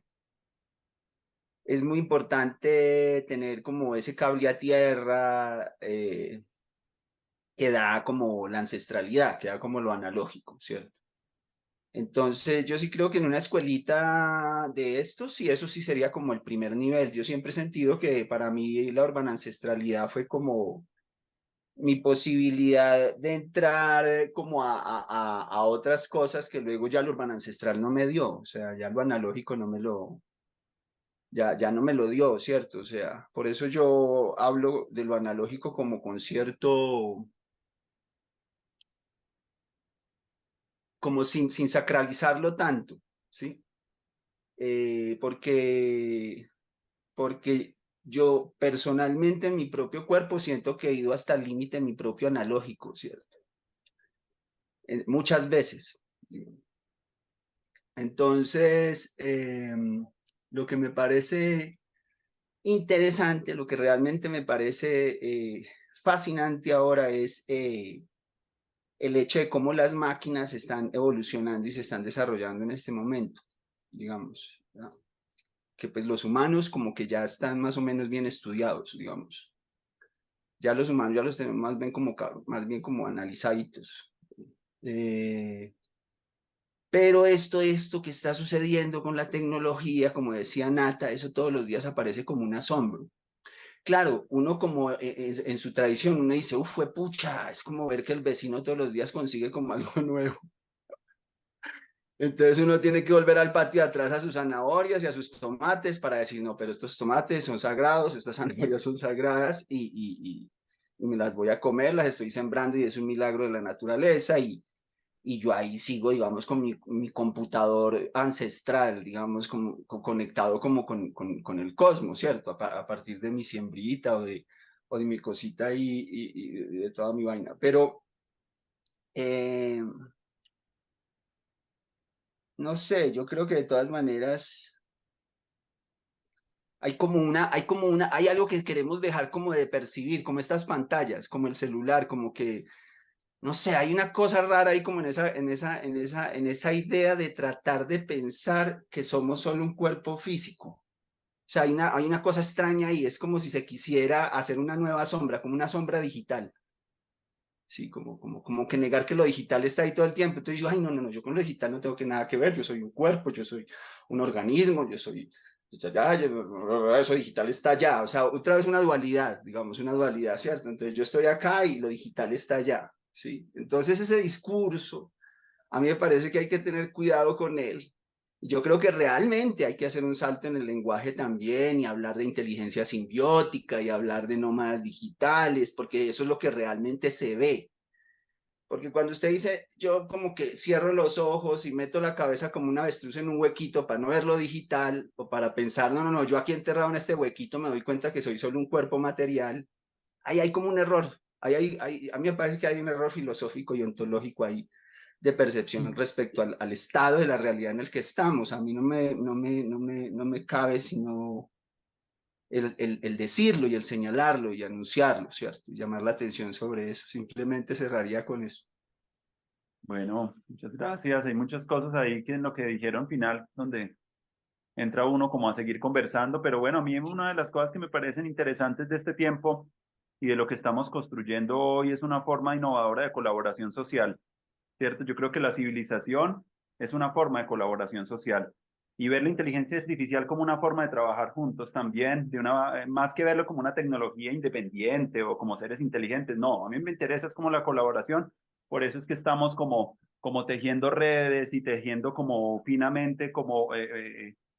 Es muy importante tener como ese cable a tierra, que da como la ancestralidad, que da como lo analógico, ¿cierto? Entonces, yo sí creo que en una escuelita de estos, sí, eso sí sería como el primer nivel. Yo siempre he sentido que para mí la urbana ancestralidad fue como mi posibilidad de entrar como a otras cosas que luego ya lo urbano ancestral no me dio. O sea, ya lo analógico ya no me lo dio, ¿cierto? O sea, por eso yo hablo de lo analógico como con cierto, como sin sacralizarlo tanto, ¿sí? Porque yo personalmente en mi propio cuerpo siento que he ido hasta el límite en mi propio analógico, ¿cierto? Muchas veces. ¿Sí? Entonces, lo que me parece interesante, lo que realmente me parece fascinante ahora es el hecho de cómo las máquinas están evolucionando y se están desarrollando en este momento, digamos, ¿no? Que pues los humanos como que ya están más o menos bien estudiados, digamos. Ya los humanos ya los tenemos más bien como analizaditos. Eh, Pero esto que está sucediendo con la tecnología, como decía Nata, eso todos los días aparece como un asombro. Claro, uno como en su tradición, uno dice, uf, fue pucha, es como ver que el vecino todos los días consigue como algo nuevo. Entonces uno tiene que volver al patio de atrás a sus zanahorias y a sus tomates para decir, no, pero estos tomates son sagrados, estas zanahorias son sagradas y me las voy a comer, las estoy sembrando y es un milagro de la naturaleza y yo ahí sigo, digamos, con mi computador ancestral, digamos, como, conectado como con el cosmos, ¿cierto? A partir de mi siembrita o de mi cosita y de toda mi vaina. Pero, eh, no sé, yo creo que de todas maneras hay algo que queremos dejar como de percibir, como estas pantallas, como el celular, como que no sé, hay una cosa rara ahí como en esa idea de tratar de pensar que somos solo un cuerpo físico. O sea, hay una cosa extraña ahí, es como si se quisiera hacer una nueva sombra, como una sombra digital. Sí, como que negar que lo digital está ahí todo el tiempo. Entonces yo, ay, no, no, no, yo con lo digital no tengo que nada que ver, yo soy un cuerpo, yo soy un organismo, yo soy, eso digital está allá. O sea, otra vez una dualidad, digamos, una dualidad, ¿cierto? Entonces yo estoy acá y lo digital está allá, ¿sí? Entonces ese discurso, a mí me parece que hay que tener cuidado con él. Yo creo que realmente hay que hacer un salto en el lenguaje también y hablar de inteligencia simbiótica y hablar de nómadas digitales, porque eso es lo que realmente se ve. Porque cuando usted dice, yo como que cierro los ojos y meto la cabeza como un avestruz en un huequito para no ver lo digital o para pensar, no, no, no, yo aquí enterrado en este huequito me doy cuenta que soy solo un cuerpo material, ahí hay como un error. A mí me parece que hay un error filosófico y ontológico ahí de percepción respecto al estado de la realidad en el que estamos. A mí no me cabe sino el decirlo y el señalarlo y anunciarlo, ¿cierto? Y llamar la atención sobre eso. Simplemente cerraría con eso. Bueno, muchas gracias. Hay muchas cosas ahí que en lo que dijeron al final, donde entra uno como a seguir conversando, pero bueno, a mí una de las cosas que me parecen interesantes de este tiempo y de lo que estamos construyendo hoy es una forma innovadora de colaboración social, ¿cierto? Yo creo que la civilización es una forma de colaboración social y ver la inteligencia artificial como una forma de trabajar juntos también, más que verlo como una tecnología independiente o como seres inteligentes, no, a mí me interesa es como la colaboración, por eso es que estamos como tejiendo redes y tejiendo como finamente como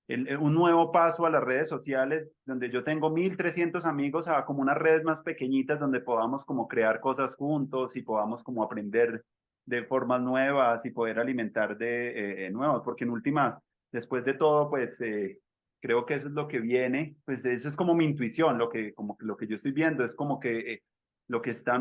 un nuevo paso a las redes sociales, donde yo tengo 1.300 amigos a como unas redes más pequeñitas donde podamos como crear cosas juntos y podamos como aprender de formas nuevas y poder alimentar de nuevas, porque en últimas, después de todo, pues creo que eso es lo que viene, pues eso es como mi intuición, como que lo que yo estoy viendo es como que lo que está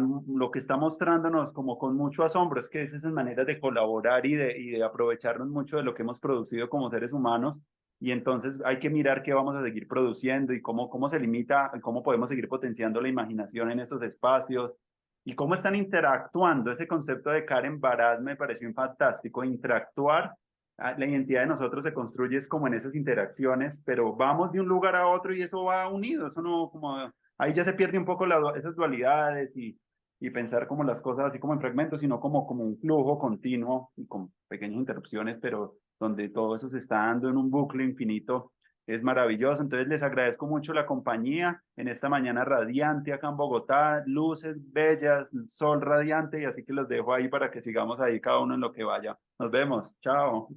mostrándonos como con mucho asombro es que es esas maneras de colaborar y de aprovecharnos mucho de lo que hemos producido como seres humanos y entonces hay que mirar qué vamos a seguir produciendo y cómo se limita, cómo podemos seguir potenciando la imaginación en esos espacios y cómo están interactuando. Ese concepto de Karen Barad me pareció fantástico, interactuar. La identidad de nosotros se construye es como en esas interacciones, pero vamos de un lugar a otro y eso va unido, eso no como ahí ya se pierde un poco esas dualidades y pensar como las cosas así como en fragmentos, sino como un flujo continuo y con pequeñas interrupciones, pero donde todo eso se está dando en un bucle infinito. Es maravilloso. Entonces les agradezco mucho la compañía en esta mañana radiante acá en Bogotá, luces bellas, sol radiante y así que los dejo ahí para que sigamos ahí cada uno en lo que vaya. Nos vemos. Chao.